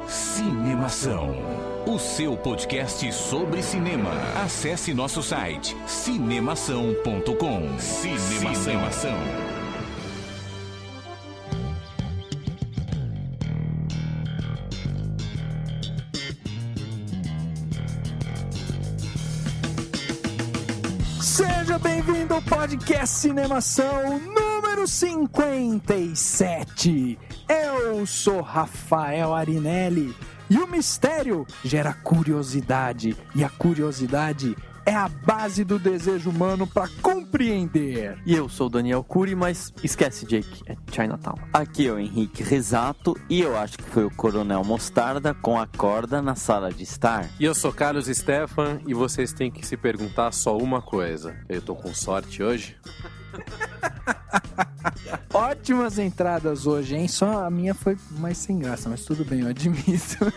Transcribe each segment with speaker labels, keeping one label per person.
Speaker 1: Cinemação, o seu podcast sobre cinema. Acesse nosso site cinemação.com. Cinemação.
Speaker 2: Seja bem-vindo ao podcast Cinemação número 57. Eu sou Rafael Arinelli e o mistério gera curiosidade e a curiosidade é a base do desejo humano para compreender.
Speaker 3: E eu sou o Daniel Cury, mas esquece, Jake, é Chinatown.
Speaker 4: Aqui é o Henrique Risato e eu acho que foi o Coronel Mostarda com a corda na sala de estar.
Speaker 5: E eu sou Carlos Stefan e vocês têm que se perguntar só uma coisa. Eu tô com sorte hoje?
Speaker 2: Ótimas entradas hoje, hein? Só a minha foi mais sem graça, mas tudo bem, eu admito.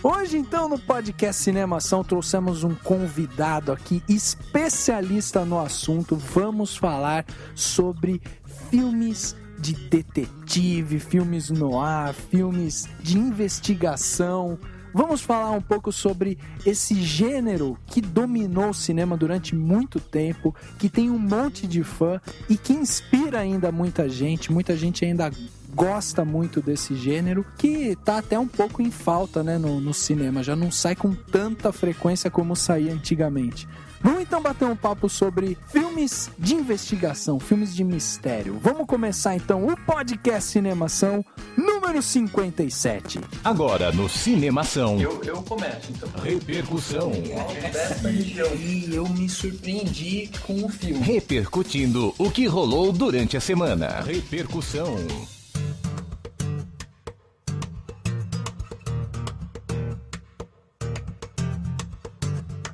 Speaker 2: Hoje, então, no podcast Cinemação, trouxemos um convidado aqui, especialista no assunto. Vamos falar sobre filmes de detetive, filmes noir, filmes de investigação. Vamos falar um pouco sobre esse gênero que dominou o cinema durante muito tempo, que tem um monte de fã e que inspira ainda muita gente ainda gosta muito desse gênero, que tá até um pouco em falta, né, no cinema, já não sai com tanta frequência como saía antigamente. Vamos então bater um papo sobre filmes de investigação, filmes de mistério. Vamos começar então o podcast Cinemação número 57.
Speaker 1: Agora no Cinemação.
Speaker 3: Eu começo, então.
Speaker 1: Repercussão.
Speaker 2: E eu me surpreendi com o filme.
Speaker 1: Repercutindo o que rolou durante a semana. Repercussão.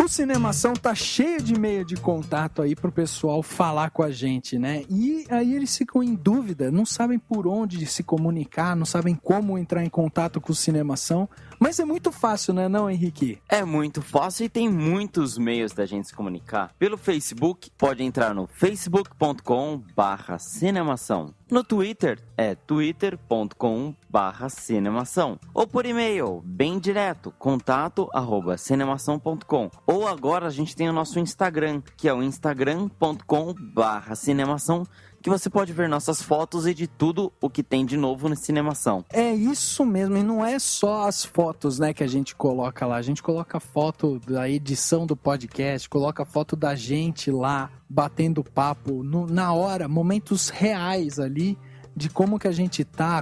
Speaker 2: O Cinemação tá cheio de e-mail de contato aí pro pessoal falar com a gente, né? E aí eles ficam em dúvida, não sabem por onde se comunicar, não sabem como entrar em contato com o Cinemação, mas é muito fácil, né, não, Henrique?
Speaker 4: É muito fácil e tem muitos meios da gente se comunicar. Pelo Facebook, pode entrar no facebook.com/cinemação. No Twitter, é twitter.com/cinemação. Ou por e-mail, bem direto, contato@cinemação.com. Ou agora a gente tem o nosso Instagram, que é o instagram.com/cinemação, que você pode ver nossas fotos e de tudo o que tem de novo no Cinemação.
Speaker 2: É isso mesmo, e não é só as fotos, né, que a gente coloca lá. A gente coloca foto da edição do podcast, coloca foto da gente lá, batendo papo na hora, momentos reais ali, de como que a gente tá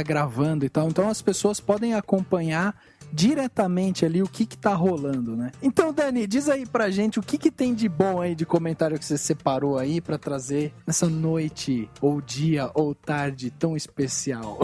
Speaker 2: gravando e tal. Então as pessoas podem acompanhar diretamente ali o que tá rolando, né? Então, Dani, diz aí pra gente o que tem de bom aí de comentário que você separou aí pra trazer nessa noite, ou dia, ou tarde tão especial.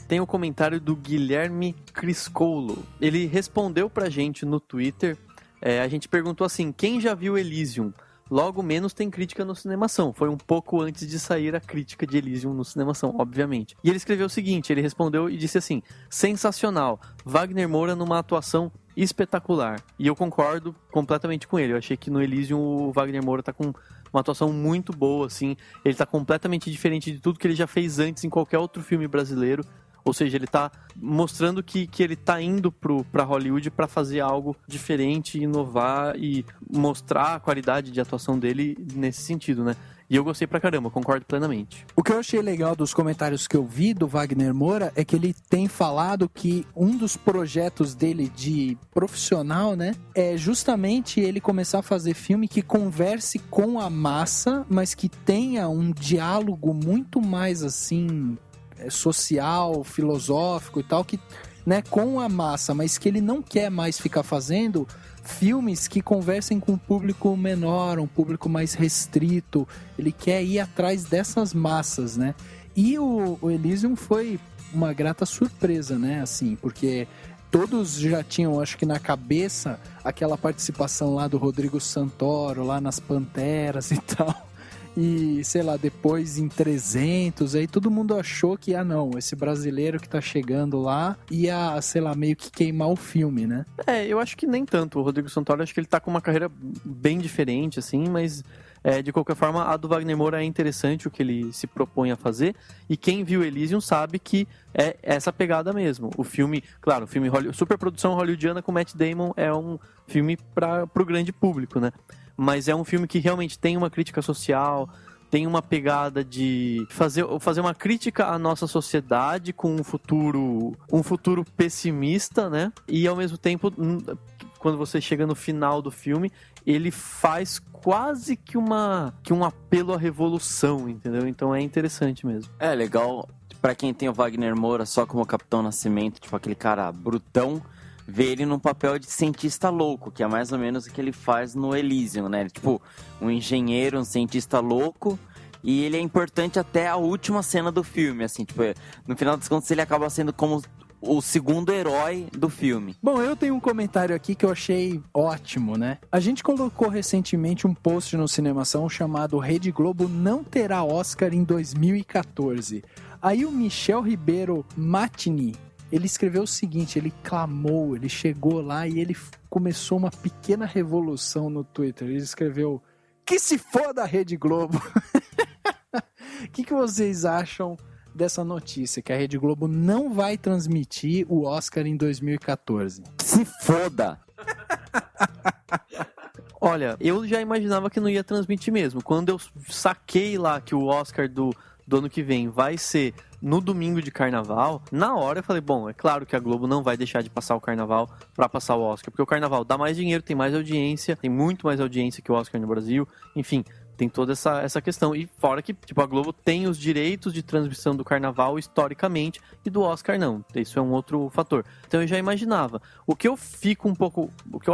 Speaker 3: Tem o comentário do Guilherme Criscolo. Ele respondeu pra gente no Twitter. A gente perguntou assim: quem já viu Elysium? Logo menos tem crítica no Cinemação. Foi um pouco antes de sair a crítica de Elysium no Cinemação, obviamente. E ele escreveu o seguinte, ele respondeu e disse assim: sensacional, Wagner Moura numa atuação espetacular. E eu concordo completamente com ele. Eu achei que no Elysium o Wagner Moura tá com uma atuação muito boa, assim. Ele tá completamente diferente de tudo que ele já fez antes em qualquer outro filme brasileiro. Ou seja, ele tá mostrando que ele tá indo pra Hollywood pra fazer algo diferente, inovar e mostrar a qualidade de atuação dele nesse sentido, né? E eu gostei pra caramba, concordo plenamente.
Speaker 2: O que eu achei legal dos comentários que eu vi do Wagner Moura é que ele tem falado que um dos projetos dele de profissional, né, é justamente ele começar a fazer filme que converse com a massa, mas que tenha um diálogo muito mais, assim, social, filosófico e tal, que, né, com a massa, mas que ele não quer mais ficar fazendo filmes que conversem com um público menor, um público mais restrito. Ele quer ir atrás dessas massas, né? E o Elysium foi uma grata surpresa, né? Assim, porque todos já tinham, acho que na cabeça, aquela participação lá do Rodrigo Santoro, lá nas Panteras e tal. E, sei lá, depois em 300, aí todo mundo achou que, não, esse brasileiro que tá chegando lá ia, sei lá, meio que queimar o filme, né?
Speaker 3: Eu acho que nem tanto. O Rodrigo Santoro, acho que ele tá com uma carreira bem diferente, assim, mas De qualquer forma, a do Wagner Moura é interessante o que ele se propõe a fazer, e quem viu Elysium sabe que é essa pegada mesmo. O filme, claro, superprodução hollywoodiana com Matt Damon é um filme para o grande público, né? Mas é um filme que realmente tem uma crítica social, tem uma pegada de fazer uma crítica à nossa sociedade com um futuro pessimista, né? E ao mesmo tempo, quando você chega no final do filme, ele faz quase que um apelo à revolução, entendeu? Então é interessante mesmo.
Speaker 4: É legal, pra quem tem o Wagner Moura só como Capitão Nascimento, tipo aquele cara brutão, ver ele num papel de cientista louco, que é mais ou menos o que ele faz no Elysium, né? Tipo, um engenheiro, um cientista louco, e ele é importante até a última cena do filme, assim, tipo, no final das contas ele acaba sendo como o segundo herói do filme.
Speaker 2: Bom, eu tenho um comentário aqui que eu achei ótimo, né? A gente colocou recentemente um post no Cinemação chamado Rede Globo não terá Oscar em 2014. Aí o Michel Ribeiro Matini, ele escreveu o seguinte, ele clamou, ele chegou lá e ele começou uma pequena revolução no Twitter. Ele escreveu, que se foda a Rede Globo. O que vocês acham dessa notícia? Que a Rede Globo não vai transmitir o Oscar em 2014.
Speaker 4: Se foda!
Speaker 3: Olha, eu já imaginava que não ia transmitir mesmo. Quando eu saquei lá que o Oscar do ano que vem vai ser no domingo de carnaval, na hora eu falei, bom, é claro que a Globo não vai deixar de passar o carnaval pra passar o Oscar, porque o carnaval dá mais dinheiro, tem mais audiência, tem muito mais audiência que o Oscar no Brasil, enfim, tem toda essa questão. E fora que, tipo, a Globo tem os direitos de transmissão do carnaval historicamente e do Oscar não. Isso é um outro fator. Então eu já imaginava. O que eu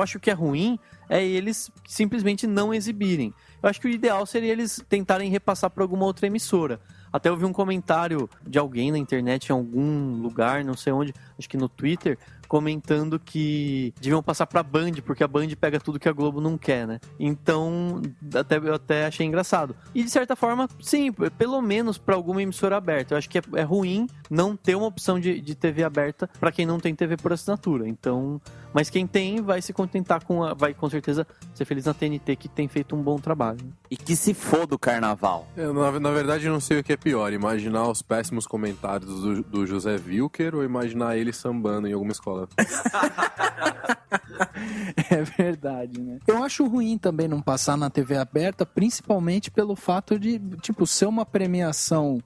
Speaker 3: acho que é ruim é eles simplesmente não exibirem. Eu acho que o ideal seria eles tentarem repassar para alguma outra emissora. Até eu vi um comentário de alguém na internet, em algum lugar, não sei onde, acho que no Twitter, comentando que deviam passar pra Band, porque a Band pega tudo que a Globo não quer, né? Então, eu até achei engraçado. E de certa forma, sim, pelo menos pra alguma emissora aberta. Eu acho que é ruim não ter uma opção de TV aberta pra quem não tem TV por assinatura. Então, mas quem tem vai se contentar vai com certeza ser feliz na TNT, que tem feito um bom trabalho.
Speaker 4: E que se foda o carnaval.
Speaker 5: Na verdade, eu não sei o que é pior, imaginar os péssimos comentários do José Wilker ou imaginar ele sambando em alguma escola.
Speaker 2: É verdade, né? Eu acho ruim também não passar na TV aberta, principalmente pelo fato de, tipo, ser uma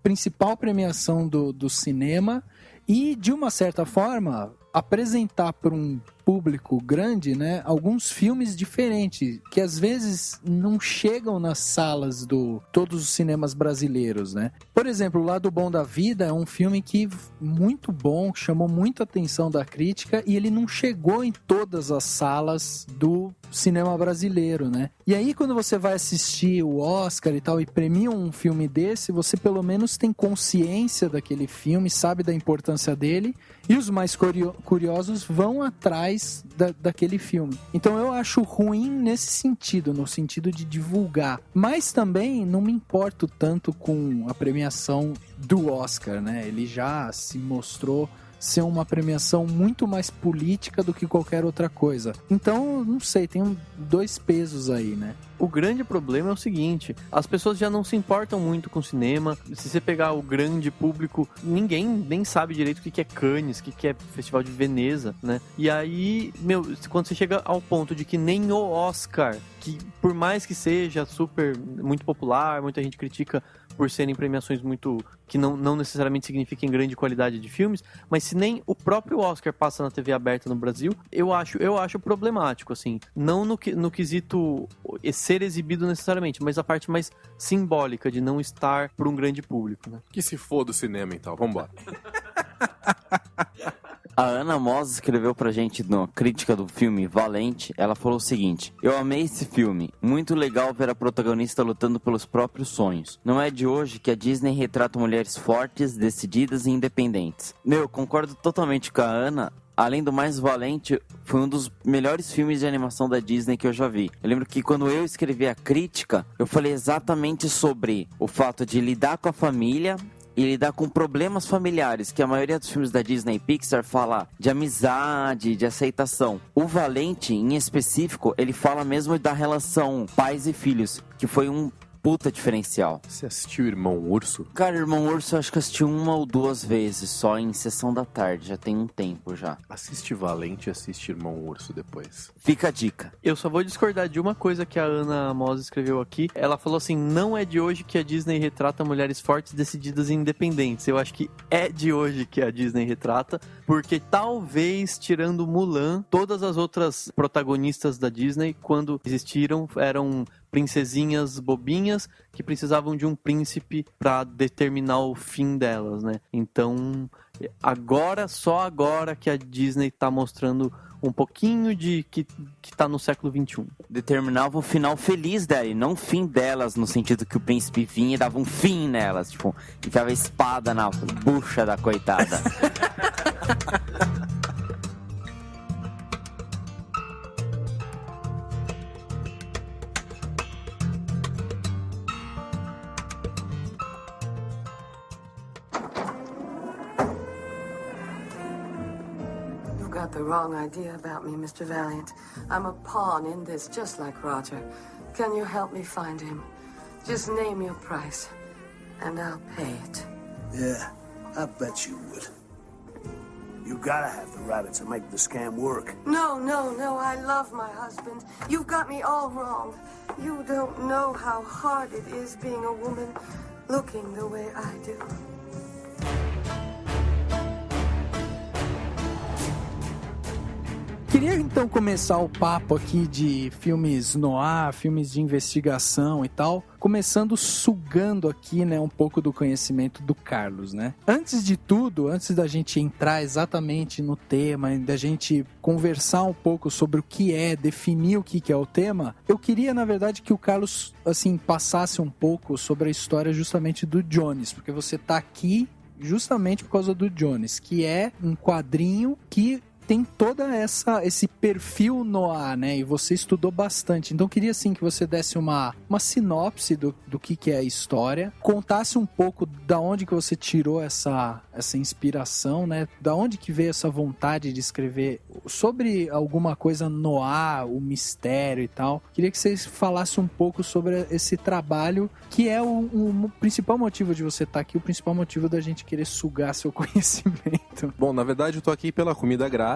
Speaker 2: principal premiação do cinema e, de uma certa forma, apresentar para um público grande, né, alguns filmes diferentes, que às vezes não chegam nas salas todos os cinemas brasileiros, né? Por exemplo, O Lado Bom da Vida é um filme que muito bom, chamou muita atenção da crítica e ele não chegou em todas as salas do cinema brasileiro, né? E aí quando você vai assistir o Oscar e tal e premiam um filme desse, você pelo menos tem consciência daquele filme, sabe da importância dele, e os mais curiosos vão atrás daquele filme. Então eu acho ruim nesse sentido, no sentido de divulgar. Mas também não me importo tanto com a premiação do Oscar, né? Ele já se mostrou ser uma premiação muito mais política do que qualquer outra coisa. Então, não sei, tem dois pesos aí, né?
Speaker 3: O grande problema é o seguinte, as pessoas já não se importam muito com cinema. Se você pegar o grande público, ninguém nem sabe direito o que é Cannes, o que é Festival de Veneza, né? E aí, quando você chega ao ponto de que nem o Oscar, que por mais que seja muito popular, muita gente critica por serem premiações que não necessariamente signifiquem grande qualidade de filmes, mas se nem o próprio Oscar passa na TV aberta no Brasil, eu acho problemático, assim. Não no quesito ser exibido necessariamente, mas a parte mais simbólica de não estar para um grande público, né?
Speaker 5: Que se foda o cinema, então. Vambora.
Speaker 4: A Ana Moss escreveu pra gente na crítica do filme Valente. Ela falou o seguinte: eu amei esse filme, muito legal ver a protagonista lutando pelos próprios sonhos. Não é de hoje que a Disney retrata mulheres fortes, decididas e independentes. Concordo totalmente com a Ana. Além do mais, Valente foi um dos melhores filmes de animação da Disney que eu já vi. Eu lembro que quando eu escrevi a crítica, eu falei exatamente sobre o fato de lidar com a família e lidar com problemas familiares, que a maioria dos filmes da Disney e Pixar fala de amizade, de aceitação. O Valente, em específico, ele fala mesmo da relação pais e filhos, que foi um puta diferencial.
Speaker 5: Você assistiu Irmão Urso?
Speaker 4: Cara, Irmão Urso eu acho que eu assisti 1 ou 2 vezes, só em sessão da tarde, já tem um tempo já.
Speaker 5: Assiste Valente e assiste Irmão Urso depois.
Speaker 4: Fica a dica.
Speaker 3: Eu só vou discordar de uma coisa que a Ana Moss escreveu aqui. Ela falou assim, não é de hoje que a Disney retrata mulheres fortes, decididas e independentes. Eu acho que é de hoje que a Disney retrata, porque talvez, tirando Mulan, todas as outras protagonistas da Disney, quando existiram, eram princesinhas bobinhas que precisavam de um príncipe para determinar o fim delas, né? Então, só agora que a Disney tá mostrando um pouquinho de que tá no século XXI.
Speaker 4: Determinava o final feliz dela e não o fim delas, no sentido que o príncipe vinha e dava um fim nelas, tipo, enfiava a espada na bucha da coitada.
Speaker 6: Got the wrong idea about me, Mr. Valiant. I'm a pawn in this, just like Roger. Can you help me find him? Just name your price, and I'll pay it.
Speaker 7: Yeah, I bet you would. You gotta have the rabbit to make the scam work.
Speaker 6: No, I love my husband. You've got me all wrong. You don't know how hard it is being a woman looking the way I do.
Speaker 2: Queria então começar o papo aqui de filmes noir, filmes de investigação e tal, começando sugando aqui, né, um pouco do conhecimento do Carlos, né? Antes de tudo, antes da gente entrar exatamente no tema, da gente conversar um pouco sobre o que é, definir o que é o tema, eu queria, na verdade, que o Carlos, assim, passasse um pouco sobre a história justamente do Jones, porque você tá aqui justamente por causa do Jones, que é um quadrinho que tem toda esse perfil noir, né? E você estudou bastante. Então, queria, assim, que você desse uma sinopse do que é a história. Contasse um pouco da onde que você tirou essa inspiração, né? Da onde que veio essa vontade de escrever sobre alguma coisa noir, o mistério e tal. Queria que você falasse um pouco sobre esse trabalho, que é o principal motivo de você estar aqui, o principal motivo da gente querer sugar seu conhecimento.
Speaker 5: Bom, na verdade eu tô aqui pela comida grátis.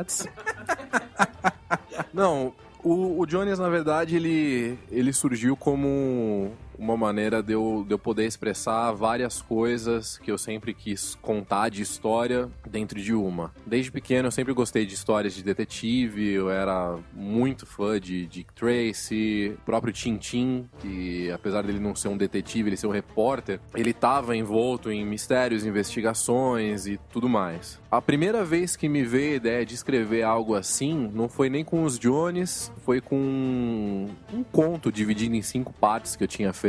Speaker 5: Não, o Jones, na verdade, ele surgiu como uma maneira de eu poder expressar várias coisas que eu sempre quis contar de história dentro de uma. Desde pequeno eu sempre gostei de histórias de detetive, eu era muito fã de Dick Tracy, o próprio Tintin, que apesar dele não ser um detetive, ele ser um repórter, ele estava envolto em mistérios, investigações e tudo mais. A primeira vez que me veio a ideia de escrever algo assim, não foi nem com os Jones, foi com um conto dividido em 5 partes que eu tinha feito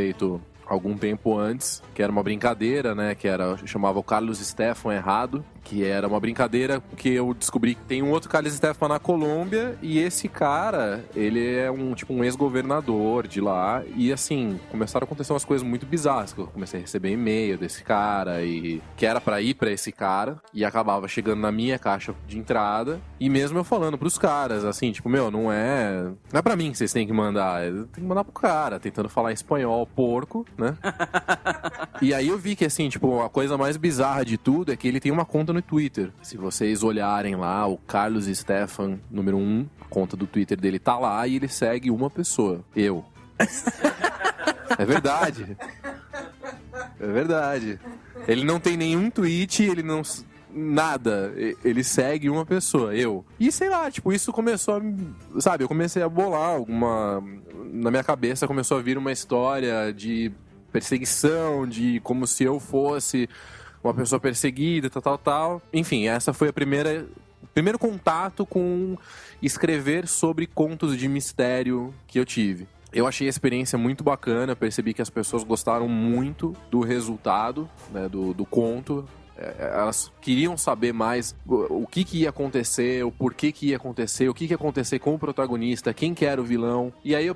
Speaker 5: algum tempo antes, que era uma brincadeira, né, chamava o Carlos Stefan Errado, que era uma brincadeira que eu descobri que tem um outro Carlos Stefan na Colômbia, e esse cara, ele é um ex-governador de lá, e assim, começaram a acontecer umas coisas muito bizarras, que eu comecei a receber e-mail desse cara, e que era pra ir pra esse cara, e acabava chegando na minha caixa de entrada, e mesmo eu falando pros caras, assim, tipo, não é pra mim que vocês têm que mandar, tem que mandar pro cara, tentando falar em espanhol, porco, né? E aí eu vi que, assim, tipo, a coisa mais bizarra de tudo é que ele tem uma conta no Twitter. Se vocês olharem lá, o Carlos Stefan, número 1, a conta do Twitter dele tá lá e ele segue uma pessoa. Eu. É verdade. É verdade. Ele não tem nenhum tweet, ele não... Nada. Ele segue uma pessoa, eu. E sei lá, tipo, isso começou a... Sabe, eu comecei a bolar alguma... Na minha cabeça começou a vir uma história de perseguição, de como se eu fosse uma pessoa perseguida, tal. Enfim, essa foi o primeiro contato com escrever sobre contos de mistério que eu tive. Eu achei a experiência muito bacana, percebi que as pessoas gostaram muito do resultado, né, do conto. Elas queriam saber mais o que ia acontecer, o porquê que ia acontecer, o que ia acontecer com o protagonista, quem que era o vilão. E aí eu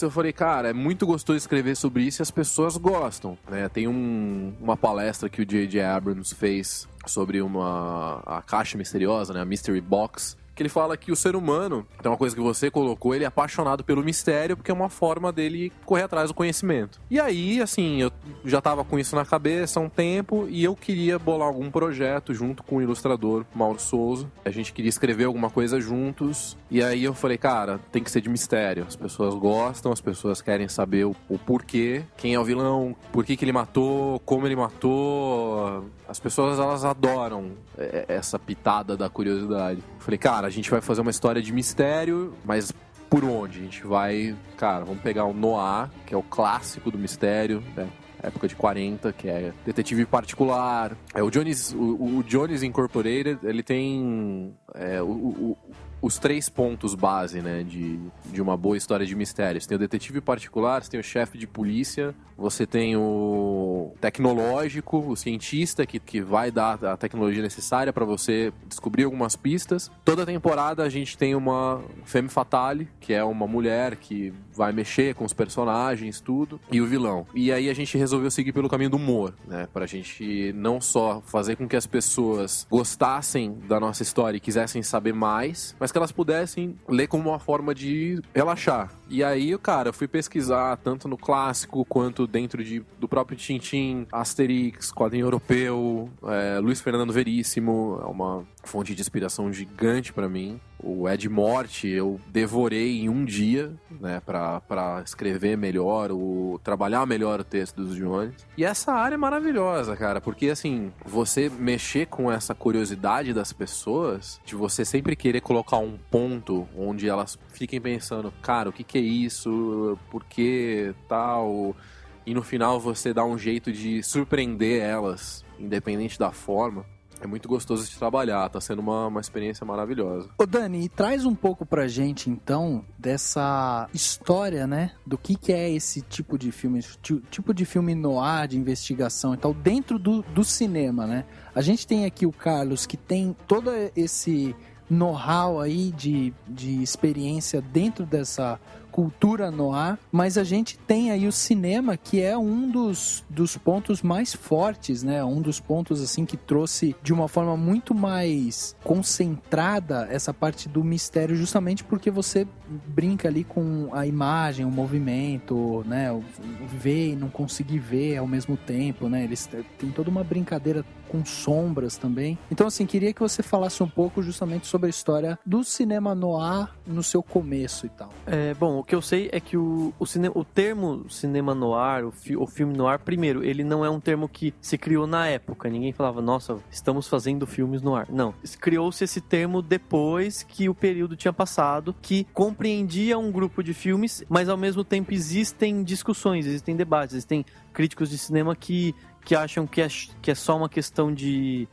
Speaker 5: eu falei, cara, é muito gostoso escrever sobre isso e as pessoas gostam, né? Tem uma palestra que o J.J. Abrams fez sobre a caixa misteriosa, né? A Mystery Box, que ele fala que o ser humano, então uma coisa que você colocou, ele é apaixonado pelo mistério porque é uma forma dele correr atrás do conhecimento. E aí, assim, eu já tava com isso na cabeça há um tempo e eu queria bolar algum projeto junto com o ilustrador Mauro Souza. A gente queria escrever alguma coisa juntos e aí eu falei, cara, tem que ser de mistério. As pessoas gostam, as pessoas querem saber o porquê, quem é o vilão, por que ele matou, como ele matou. As pessoas, elas adoram essa pitada da curiosidade. Eu falei, cara, a gente vai fazer uma história de mistério, mas por onde? A gente vai, cara, vamos pegar o Noir, que é o clássico do mistério, né? Época de 40, que é detetive particular. O Jones Incorporated, ele tem os 3 pontos base, né, de uma boa história de mistério. Você tem o detetive particular, você tem o chefe de polícia, você tem o tecnológico, o cientista que vai dar a tecnologia necessária para você descobrir algumas pistas. Toda temporada a gente tem uma femme fatale, que é uma mulher que vai mexer com os personagens, tudo, e o vilão. E aí a gente resolveu seguir pelo caminho do humor, né, pra gente não só fazer com que as pessoas gostassem da nossa história e quisessem saber mais, mas que elas pudessem ler como uma forma de relaxar. E aí, cara, eu fui pesquisar tanto no clássico quanto dentro do próprio Tintin, Asterix, quadrinho europeu, Luiz Fernando Veríssimo, é uma fonte de inspiração gigante pra mim. O Ed Morte eu devorei em um dia, né, pra escrever melhor, trabalhar melhor o texto dos Jones. E essa área é maravilhosa, cara, porque assim, você mexer com essa curiosidade das pessoas, de você sempre querer colocar um ponto onde elas fiquem pensando, cara, o que é isso? Por que tal? E no final você dá um jeito de surpreender elas, independente da forma. É muito gostoso de trabalhar, tá sendo uma experiência maravilhosa.
Speaker 2: Ô Dani, traz um pouco pra gente, então, dessa história, né? Do que é esse tipo de filme, tipo de filme noir, de investigação e tal, dentro do cinema, né? A gente tem aqui o Carlos, que tem todo esse know-how aí de experiência dentro dessa cultura noir, mas a gente tem aí o cinema, que é um dos pontos mais fortes, né? Um dos pontos, assim, que trouxe de uma forma muito mais concentrada essa parte do mistério, justamente porque você brinca ali com a imagem, o movimento, né? O ver e não conseguir ver ao mesmo tempo, né? Eles têm toda uma brincadeira com sombras também. Então, assim, queria que você falasse um pouco justamente sobre a história do cinema noir no seu começo e tal.
Speaker 3: Bom, o que eu sei é que o termo cinema noir, o filme noir, primeiro, ele não é um termo que se criou na época. Ninguém falava, nossa, estamos fazendo filmes noir. Não. Criou-se esse termo depois que o período tinha passado, que compreendia um grupo de filmes, mas ao mesmo tempo existem discussões, existem debates, existem críticos de cinema que acham que é só uma questão de,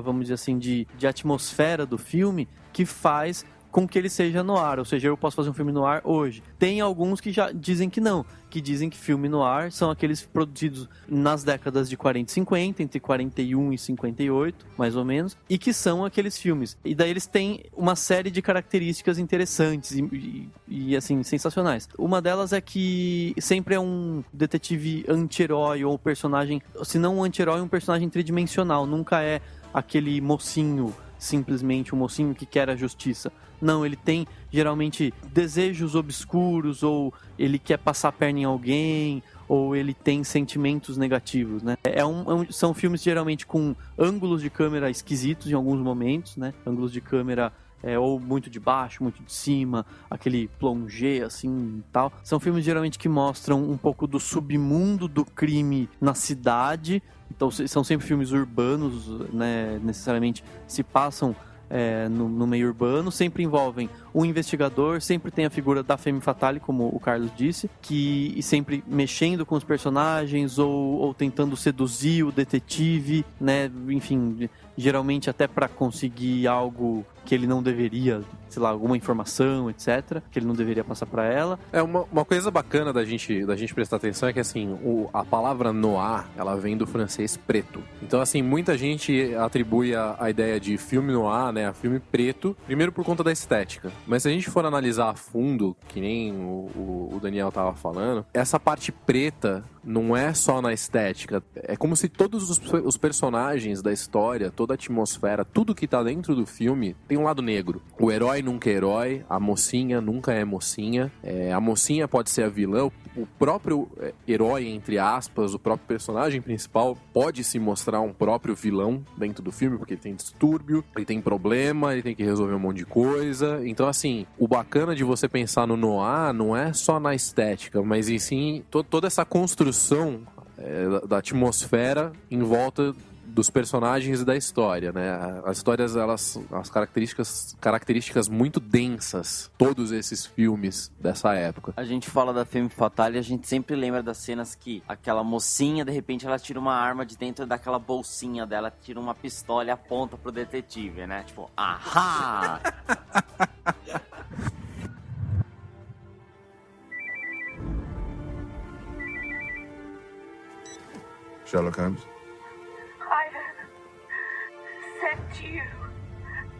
Speaker 3: vamos dizer assim, de atmosfera do filme que faz com que ele seja noir, ou seja, eu posso fazer um filme noir hoje. Tem alguns que já dizem que não, que dizem que filme noir são aqueles produzidos nas décadas de 40 e 50, entre 41 e 58, mais ou menos, e que são aqueles filmes. E daí eles têm uma série de características interessantes e assim, sensacionais. Uma delas é que sempre é um detetive anti-herói ou personagem, se não um anti-herói, um personagem tridimensional, nunca é aquele mocinho, simplesmente um mocinho que quer a justiça. Não, ele tem geralmente desejos obscuros, ou ele quer passar a perna em alguém, ou ele tem sentimentos negativos, né? São filmes geralmente com ângulos de câmera esquisitos em alguns momentos, né? Ângulos de câmera ou muito de baixo, muito de cima, aquele plongé assim e tal. São filmes geralmente que mostram um pouco do submundo do crime na cidade. Então são sempre filmes urbanos, né? Necessariamente se passam no meio urbano, sempre envolvem um investigador, sempre tem a figura da femme fatale, como o Carlos disse, que sempre mexendo com os personagens ou tentando seduzir o detetive, né? Enfim, geralmente até para conseguir algo que ele não deveria, sei lá, alguma informação, etc., que ele não deveria passar para ela.
Speaker 5: Uma coisa bacana da gente prestar atenção é que, assim, a palavra noir, ela vem do francês preto. Então, assim, muita gente atribui a ideia de filme noir, né, filme preto, primeiro por conta da estética. Mas se a gente for analisar a fundo, que nem o Daniel tava falando, essa parte preta não é só na estética. É como se todos os personagens da história, toda a atmosfera, tudo que tá dentro do filme tem um lado negro. O herói nunca é herói, a mocinha nunca é mocinha, a mocinha pode ser a vilã, o próprio herói, entre aspas, o próprio personagem principal pode se mostrar um próprio vilão dentro do filme, porque ele tem distúrbio, ele tem problema, ele tem que resolver um monte de coisa. Então, assim, o bacana de você pensar no noir não é só na estética, mas e sim toda essa construção da atmosfera em volta dos personagens e da história, né? As histórias, elas, as características muito densas, todos esses filmes dessa época.
Speaker 4: A gente fala da Femme Fatale e a gente sempre lembra das cenas que aquela mocinha, de repente, ela tira uma arma de dentro daquela bolsinha dela, tira uma pistola e aponta pro detetive, né? Tipo, ahá!
Speaker 8: Sherlock Holmes?
Speaker 6: I sent you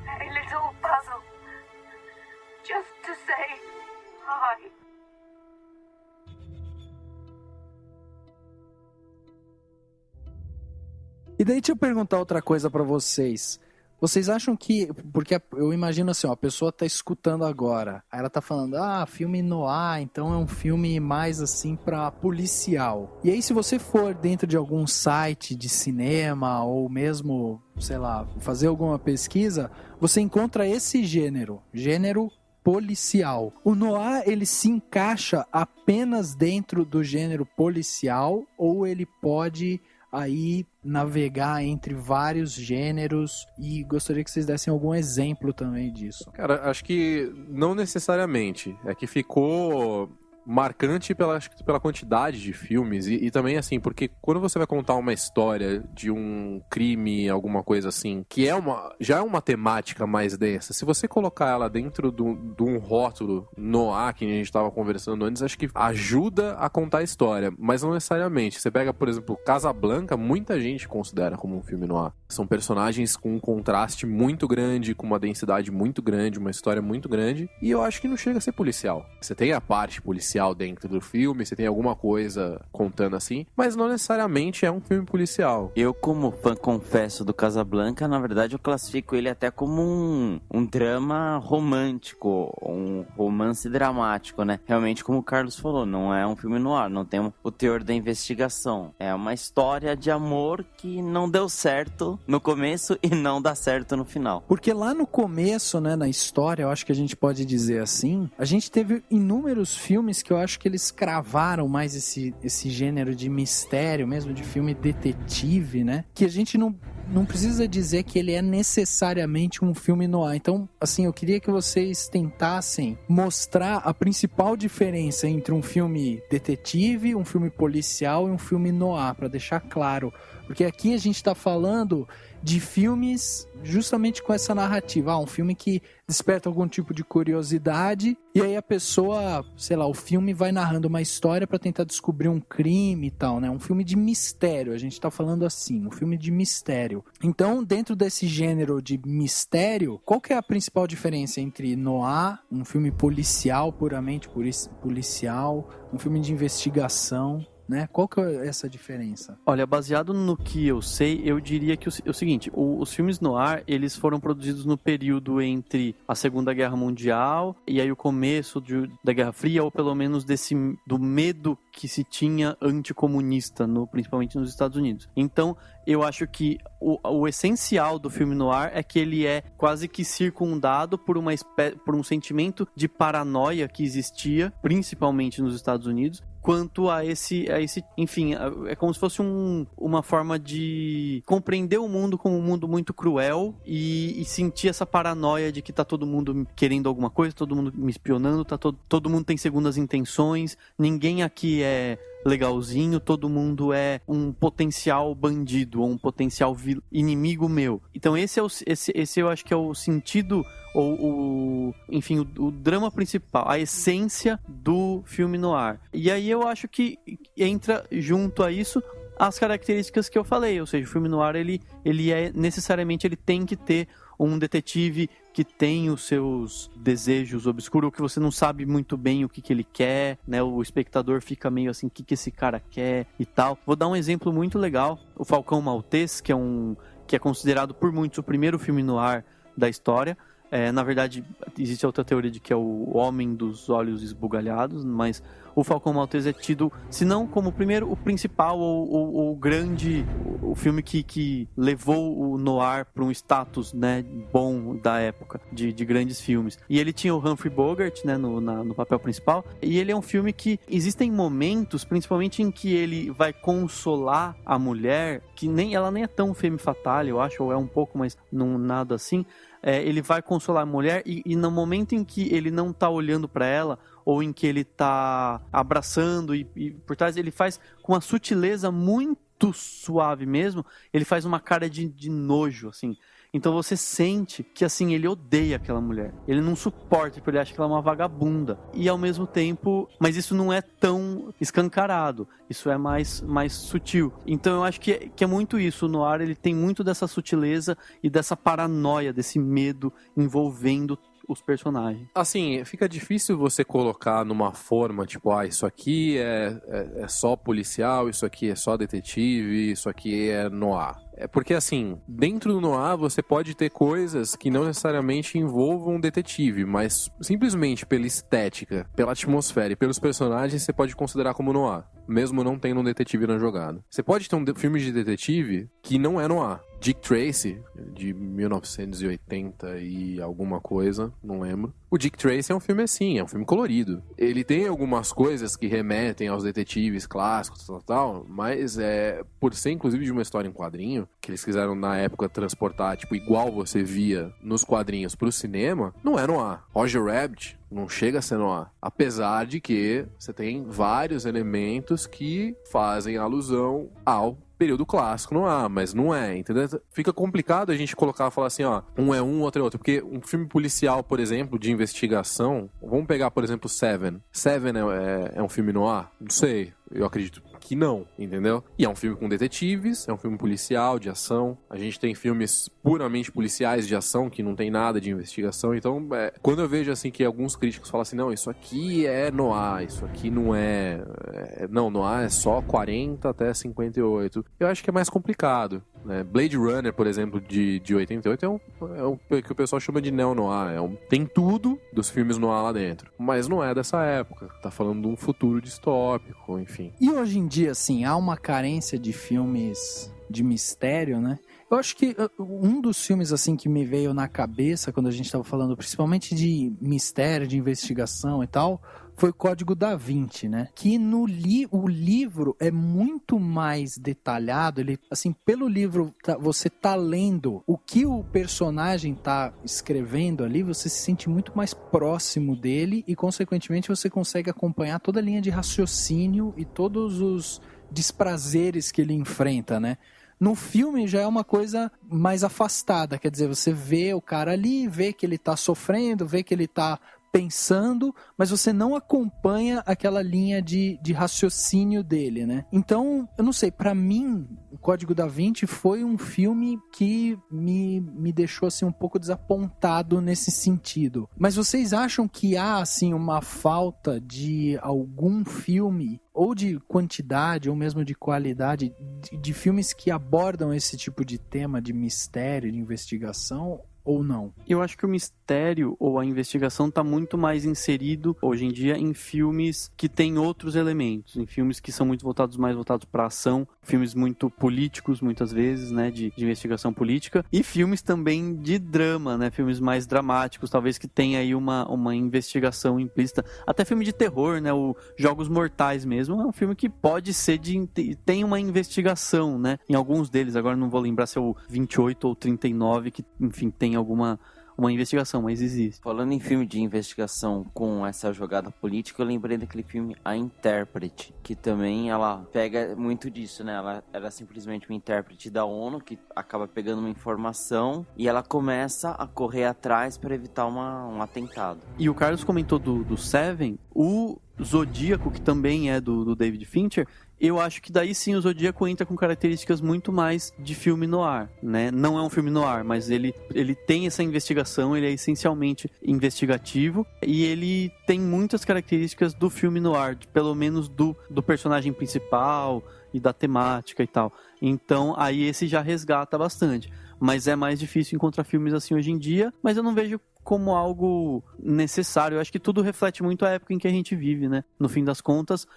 Speaker 6: a little puzzle just to say hi.
Speaker 2: E daí deixa eu perguntar outra coisa pra vocês. Vocês acham que... Porque eu imagino assim, ó, a pessoa tá escutando agora. Aí ela tá falando, filme noir, então é um filme mais assim pra policial. E aí se você for dentro de algum site de cinema ou mesmo, sei lá, fazer alguma pesquisa, você encontra esse gênero policial. O noir, ele se encaixa apenas dentro do gênero policial ou ele pode aí navegar entre vários gêneros, e gostaria que vocês dessem algum exemplo também disso.
Speaker 5: Cara, acho que não necessariamente. É que ficou marcante pela quantidade de filmes e também assim, porque quando você vai contar uma história de um crime, alguma coisa assim, que já é uma temática mais densa, se você colocar ela dentro de um rótulo noir, que a gente estava conversando antes, acho que ajuda a contar a história, mas não necessariamente. Você pega, por exemplo, Casablanca, muita gente considera como um filme noir. São personagens com um contraste muito grande, com uma densidade muito grande, uma história muito grande, e eu acho que não chega a ser policial. Você tem a parte policial dentro do filme, você tem alguma coisa contando assim, mas não necessariamente é um filme policial.
Speaker 4: Eu, como fã, confesso, do Casablanca, na verdade eu classifico ele até como um drama romântico, um romance dramático, né? Realmente, como o Carlos falou, não é um filme noir, não tem o teor da investigação. É uma história de amor que não deu certo no começo e não dá certo no final.
Speaker 2: Porque lá no começo, né, na história, eu acho que a gente pode dizer assim, a gente teve inúmeros filmes que eu acho que eles cravaram mais esse gênero de mistério, mesmo de filme detetive, né? Que a gente não precisa dizer que ele é necessariamente um filme noir. Então, assim, eu queria que vocês tentassem mostrar a principal diferença entre um filme detetive, um filme policial e um filme noir, para deixar claro. Porque aqui a gente tá falando de filmes justamente com essa narrativa. Um filme que desperta algum tipo de curiosidade e aí a pessoa, sei lá, o filme vai narrando uma história para tentar descobrir um crime e tal, né? Um filme de mistério, a gente tá falando assim, um filme de mistério. Então, dentro desse gênero de mistério, qual que é a principal diferença entre noir, um filme policial, puramente policial, um filme de investigação, né? Qual que é essa diferença?
Speaker 3: Olha, baseado no que eu sei, eu diria que o seguinte, os filmes noir, eles foram produzidos no período entre a Segunda Guerra Mundial e aí o começo da Guerra Fria, ou pelo menos do medo que se tinha anticomunista, principalmente nos Estados Unidos. Então, eu acho que o essencial do filme noir é que ele é quase que circundado por um sentimento de paranoia que existia, principalmente nos Estados Unidos, quanto a esse enfim, é como se fosse uma forma de compreender o mundo como um mundo muito cruel e sentir essa paranoia de que tá todo mundo querendo alguma coisa, todo mundo me espionando, todo mundo tem segundas intenções, ninguém aqui é legalzinho, todo mundo é um potencial bandido ou um potencial inimigo meu. Então esse eu acho que é o sentido ou enfim, o drama principal, a essência do filme noir. E aí eu acho que entra junto a isso as características que eu falei, ou seja, o filme noir ele é necessariamente, ele tem que ter um detetive que tem os seus desejos obscuros, ou que você não sabe muito bem o que ele quer, né? O espectador fica meio assim, o que esse cara quer e tal. Vou dar um exemplo muito legal. O Falcão Maltês, que é considerado por muitos o primeiro filme noir da história. Na verdade, existe outra teoria de que é o Homem dos Olhos Esbugalhados, mas o Falcão Maltês é tido, se não como o principal ou o grande, o filme que levou o noir para um status, né, bom da época, de grandes filmes. E ele tinha o Humphrey Bogart, né, no papel principal, e ele é um filme que existem momentos, principalmente em que ele vai consolar a mulher, que ela nem é tão femme fatale, eu acho, ou é um pouco, mas não nada assim. Ele vai consolar a mulher e no momento em que ele não tá olhando para ela, ou em que ele tá abraçando e por trás, ele faz com uma sutileza muito suave mesmo, ele faz uma cara de nojo, assim. Então você sente que, assim, ele odeia aquela mulher. Ele não suporta, porque ele acha que ela é uma vagabunda. E ao mesmo tempo... Mas isso não é tão escancarado. Isso é mais sutil. Então eu acho que é muito isso. O noir, ele tem muito dessa sutileza e dessa paranoia, desse medo envolvendo os personagens.
Speaker 5: Assim, fica difícil você colocar numa forma, tipo, isso aqui é só policial, isso aqui é só detetive, isso aqui é noir. Porque, assim, dentro do noir você pode ter coisas que não necessariamente envolvam um detetive, mas simplesmente pela estética, pela atmosfera e pelos personagens você pode considerar como noir, mesmo não tendo um detetive na jogada. Você pode ter um filme de detetive que não é noir. Dick Tracy, de 1980 e alguma coisa, não lembro. O Dick Tracy é um filme assim, é um filme colorido. Ele tem algumas coisas que remetem aos detetives clássicos, tal, mas por ser inclusive de uma história em quadrinho, que eles quiseram na época transportar, tipo, igual você via nos quadrinhos pro cinema, não é noir. Roger Rabbit não chega a ser noir. Apesar de que você tem vários elementos que fazem alusão ao período clássico noir, mas não é, entendeu? Fica complicado a gente colocar e falar assim, um é um, outro é outro, porque um filme policial, por exemplo, de investigação, vamos pegar, por exemplo, Seven. Seven é um filme noir? Não sei, eu acredito que não, entendeu? E é um filme com detetives, é um filme policial, de ação. A gente tem filmes puramente policiais de ação, que não tem nada de investigação. Então, quando eu vejo assim que alguns críticos falam assim, não, isso aqui é noir, isso aqui não é... Não, noir é só 40 até 58. Eu acho que é mais complicado, né? Blade Runner, por exemplo, de 88 é o que o pessoal chama de neo-noir. Tem tudo dos filmes noir lá dentro, mas não é dessa época. Tá falando de um futuro distópico, enfim.
Speaker 2: E hoje em dia, assim, há uma carência de filmes de mistério, né? Eu acho que um dos filmes, assim, que me veio na cabeça quando a gente estava falando principalmente de mistério, de investigação e tal, foi o Código da Vinci, né? Que o livro é muito mais detalhado, ele, assim, pelo livro você tá lendo o que o personagem tá escrevendo ali, você se sente muito mais próximo dele e, consequentemente, você consegue acompanhar toda a linha de raciocínio e todos os desprazeres que ele enfrenta, né? No filme já é uma coisa mais afastada, quer dizer, você vê o cara ali, vê que ele tá sofrendo, vê que ele tá pensando, mas você não acompanha aquela linha de raciocínio dele, né? Então, eu não sei, pra mim, o Código da Vinci foi um filme que me deixou, assim, um pouco desapontado nesse sentido. Mas vocês acham que há, assim, uma falta de algum filme, ou de quantidade, ou mesmo de qualidade, de filmes que abordam esse tipo de tema de mistério, de investigação, ou não?
Speaker 3: Eu acho que o mistério ou a investigação está muito mais inserido hoje em dia em filmes que têm outros elementos, em filmes que são mais voltados para ação, filmes muito políticos muitas vezes, né, de investigação política, e filmes também de drama, né, filmes mais dramáticos, talvez que tenha aí uma investigação implícita, até filme de terror, né, o Jogos Mortais mesmo, é um filme que pode ser tem uma investigação, né, em alguns deles, agora não vou lembrar se é o 28 ou 39, que, enfim, tem uma investigação, mas existe.
Speaker 4: Falando em filme de investigação com essa jogada política, eu lembrei daquele filme A Intérprete, que também ela pega muito disso, né? Ela era simplesmente uma intérprete da ONU que acaba pegando uma informação e ela começa a correr atrás para evitar um atentado.
Speaker 3: E o Carlos comentou do Seven, o Zodíaco, que também é do David Fincher, eu acho que daí sim o Zodíaco entra com características muito mais de filme noir, né? Não é um filme noir, mas ele tem essa investigação, ele é essencialmente investigativo e ele tem muitas características do filme noir, pelo menos do personagem principal e da temática e tal. Então aí esse já resgata bastante. Mas é mais difícil encontrar filmes assim hoje em dia, mas eu não vejo como algo necessário. Eu acho que tudo reflete muito a época em que a gente vive, né? No fim das contas,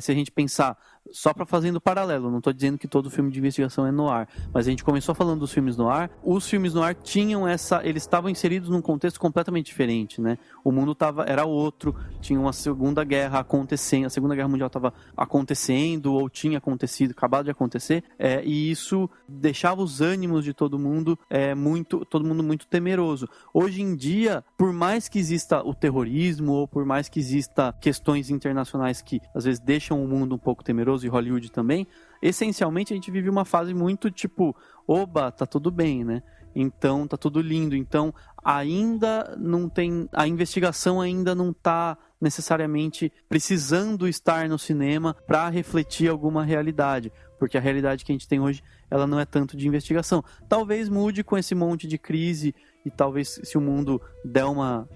Speaker 3: se a gente pensar, só para fazendo paralelo, não estou dizendo que todo filme de investigação é noir, mas a gente começou falando dos filmes noir, os filmes noir tinham eles estavam inseridos num contexto completamente diferente, né? O mundo era outro, tinha uma Segunda Guerra acontecendo, a Segunda Guerra Mundial estava acontecendo, ou tinha acontecido, acabado de acontecer, e isso deixava os ânimos de todo mundo muito temeroso. Hoje em dia, por mais que exista o terrorismo, ou por mais que exista questões internacionais que às vezes deixam o mundo um pouco temeroso, e Hollywood também, essencialmente a gente vive uma fase muito tipo, oba, tá tudo bem, né? Então tá tudo lindo. Então ainda não tem, a investigação ainda não tá necessariamente precisando estar no cinema para refletir alguma realidade, porque a realidade que a gente tem hoje, ela não é tanto de investigação. Talvez mude com esse monte de crise, e talvez se o mundo der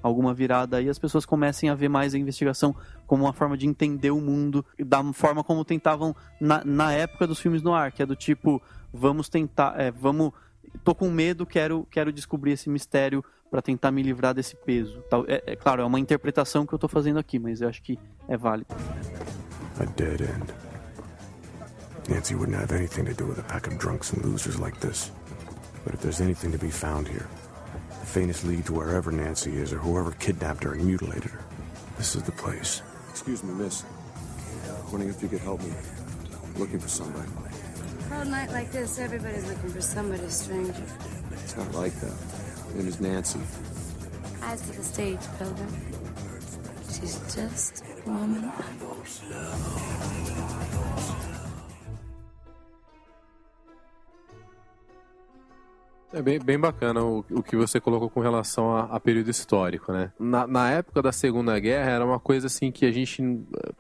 Speaker 3: alguma virada aí, as pessoas comecem a ver mais a investigação como uma forma de entender o mundo, da forma como tentavam na época dos filmes noir, que é do tipo, vamos tentar, tô com medo, quero descobrir esse mistério para tentar me livrar desse peso. Claro, é uma interpretação que eu tô fazendo aqui, mas eu acho que é válido.
Speaker 8: A dead end. Nancy wouldn't have anything to do with a pack of drunks and losers like this. But if there's anything to be found here, the faintest lead to wherever Nancy is or whoever kidnapped her and mutilated her, this is the place.
Speaker 9: Excuse me, miss. Wondering if you could help me. Looking for somebody.
Speaker 10: Cold night like this, everybody's looking for somebody, stranger.
Speaker 9: It's not like that. Her name is Nancy.
Speaker 10: Eyes to the stage, Pilgrim. She's just warming up.
Speaker 5: É bem bacana o que você colocou com relação a período histórico, né? Na época da Segunda Guerra era uma coisa assim que a gente,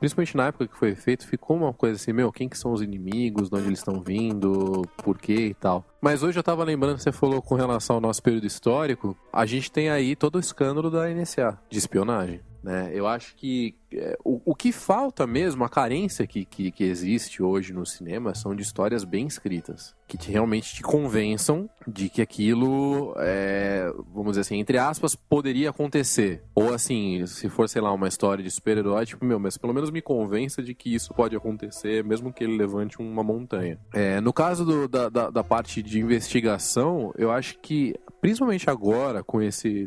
Speaker 5: principalmente na época que foi feito, ficou uma coisa assim, quem que são os inimigos, de onde eles estão vindo, por quê e tal. Mas hoje eu tava lembrando que você falou com relação ao nosso período histórico, a gente tem aí todo o escândalo da NSA, de espionagem. Né? Eu acho que o que falta mesmo, a carência que existe hoje no cinema são de histórias bem escritas, que realmente te convençam de que aquilo, vamos dizer assim, entre aspas, poderia acontecer. Ou assim, se for, sei lá, uma história de super-herói, tipo, mas pelo menos me convença de que isso pode acontecer, mesmo que ele levante uma montanha. No caso da parte de investigação, eu acho que, principalmente agora, com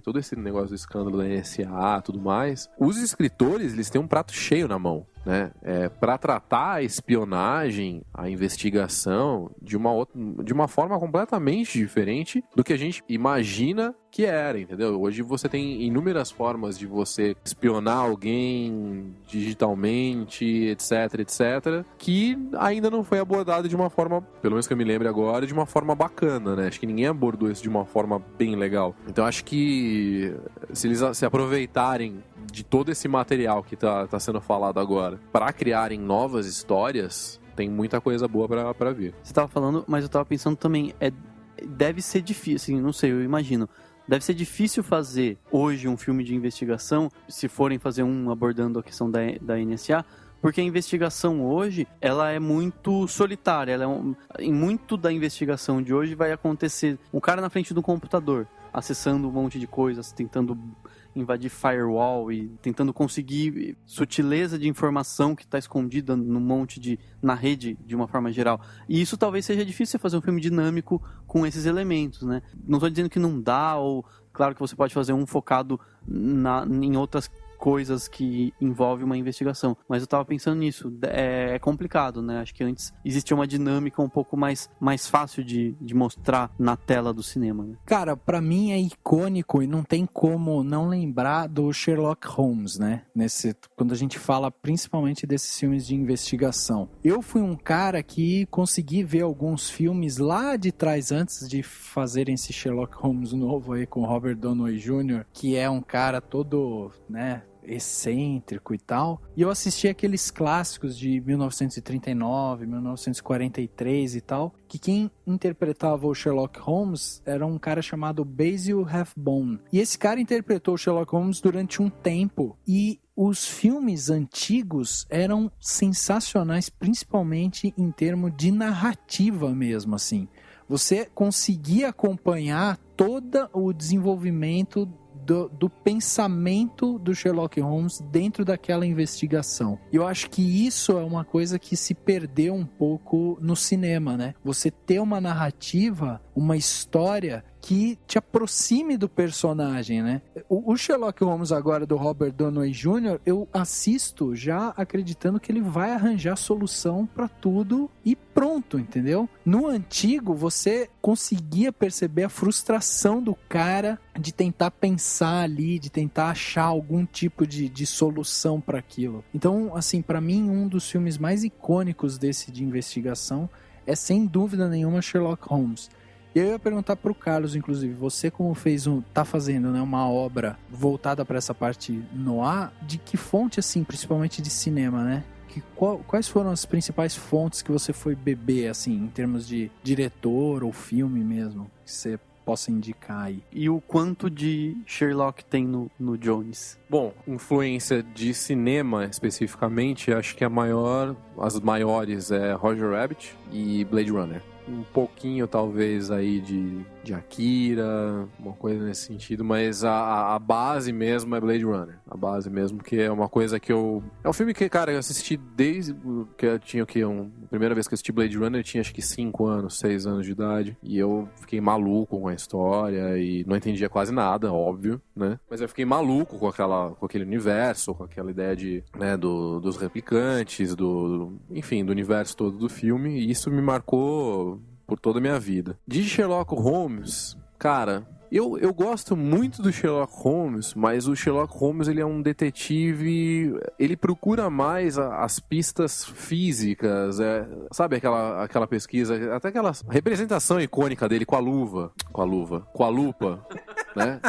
Speaker 5: todo esse negócio do escândalo da NSA e tudo mais, os escritores, eles têm um prato cheio na mão, né? Para tratar a espionagem, a investigação de uma forma completamente diferente do que a gente imagina que era, entendeu? Hoje você tem inúmeras formas de você espionar alguém digitalmente, etc, que ainda não foi abordado de uma forma, pelo menos que eu me lembre agora, de uma forma bacana, né? Acho que ninguém abordou isso de uma forma bem legal. Então acho que se eles se aproveitarem de todo esse material que tá sendo falado agora para criarem novas histórias, tem muita coisa boa pra vir.
Speaker 3: Você tava falando, mas eu tava pensando também, deve ser difícil, assim, não sei, eu imagino. Deve ser difícil fazer hoje um filme de investigação, se forem fazer um abordando a questão da NSA, porque a investigação hoje, ela é muito solitária. Em muito da investigação de hoje vai acontecer um cara na frente do computador, acessando um monte de coisas, tentando invadir firewall e tentando conseguir sutileza de informação que está escondida na rede de uma forma geral. E isso talvez seja difícil você fazer um filme dinâmico com esses elementos, né? Não estou dizendo que não dá, ou claro que você pode fazer um focado em outras coisas que envolvem uma investigação, mas eu tava pensando nisso, é complicado, né? Acho que antes existia uma dinâmica um pouco mais fácil de mostrar na tela do cinema, né?
Speaker 2: Cara, pra mim é icônico e não tem como não lembrar do Sherlock Holmes, né? Quando a gente fala principalmente desses filmes de investigação. Eu fui um cara que consegui ver alguns filmes lá de trás antes de fazerem esse Sherlock Holmes novo aí com Robert Downey Jr., que é um cara todo, né, excêntrico e tal. E eu assisti aqueles clássicos de 1939, 1943 e tal, que quem interpretava o Sherlock Holmes era um cara chamado Basil Rathbone. E esse cara interpretou o Sherlock Holmes durante um tempo. E os filmes antigos eram sensacionais, principalmente em termos de narrativa mesmo, assim. Você conseguia acompanhar todo o desenvolvimento do pensamento do Sherlock Holmes dentro daquela investigação. E eu acho que isso é uma coisa que se perdeu um pouco no cinema, né? Você ter uma narrativa, uma história que te aproxime do personagem, né? O Sherlock Holmes agora do Robert Downey Jr., eu assisto já acreditando que ele vai arranjar solução para tudo e pronto, entendeu? No antigo, você conseguia perceber a frustração do cara de tentar pensar ali, de tentar achar algum tipo de solução para aquilo. Então, assim, para mim, um dos filmes mais icônicos desse de investigação é, sem dúvida nenhuma, Sherlock Holmes. E eu ia perguntar pro Carlos, inclusive, você como tá fazendo, né, uma obra voltada para essa parte noir, de que fonte, assim, principalmente de cinema, né? Quais foram as principais fontes que você foi beber, assim, em termos de diretor ou filme mesmo, que você possa indicar aí?
Speaker 3: E o quanto de Sherlock tem no Jones?
Speaker 5: Bom, influência de cinema especificamente, acho que as maiores é Roger Rabbit e Blade Runner. Um pouquinho, talvez, aí de Akira, uma coisa nesse sentido, mas a base mesmo é Blade Runner. A base mesmo, que é uma coisa que eu... É um filme que, cara, eu assisti desde que eu tinha a primeira vez que eu assisti Blade Runner, eu tinha acho que 5 anos, 6 anos de idade, e eu fiquei maluco com a história e não entendia quase nada, óbvio, né? Mas eu fiquei maluco com aquele universo, com aquela ideia de, né, dos replicantes, enfim, do universo todo do filme, e isso me marcou por toda a minha vida. De Sherlock Holmes, cara, eu gosto muito do Sherlock Holmes, mas o Sherlock Holmes, ele é um detetive, ele procura mais as pistas físicas, sabe aquela pesquisa, até aquela representação icônica dele com a lupa, né?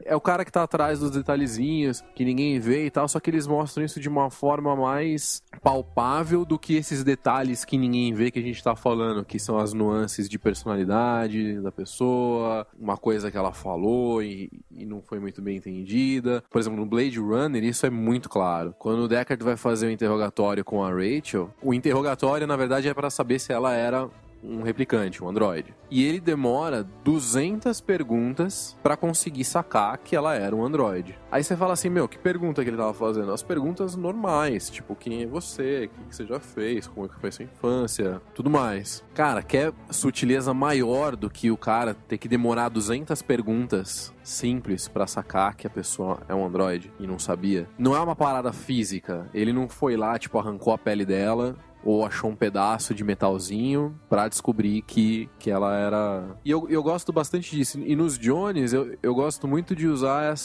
Speaker 5: É o cara que tá atrás dos detalhezinhos, que ninguém vê e tal, só que eles mostram isso de uma forma mais palpável do que esses detalhes que ninguém vê que a gente tá falando, que são as nuances de personalidade da pessoa, uma coisa que ela falou e não foi muito bem entendida. Por exemplo, no Blade Runner, isso é muito claro. Quando o Deckard vai fazer o interrogatório com a Rachel, o interrogatório, na verdade, é para saber se ela era um replicante, um androide. E ele demora 200 perguntas pra conseguir sacar que ela era um androide. Aí você fala assim, que pergunta que ele tava fazendo? As perguntas normais, tipo, quem é você? O que você já fez? Como é que foi sua infância? Tudo mais. Cara, quer sutileza maior do que o cara ter que demorar 200 perguntas simples pra sacar que a pessoa é um androide e não sabia? Não é uma parada física. Ele não foi lá, tipo, arrancou a pele dela ou achou um pedaço de metalzinho pra descobrir que ela era... E eu gosto bastante disso. E nos Jones, eu gosto muito de usar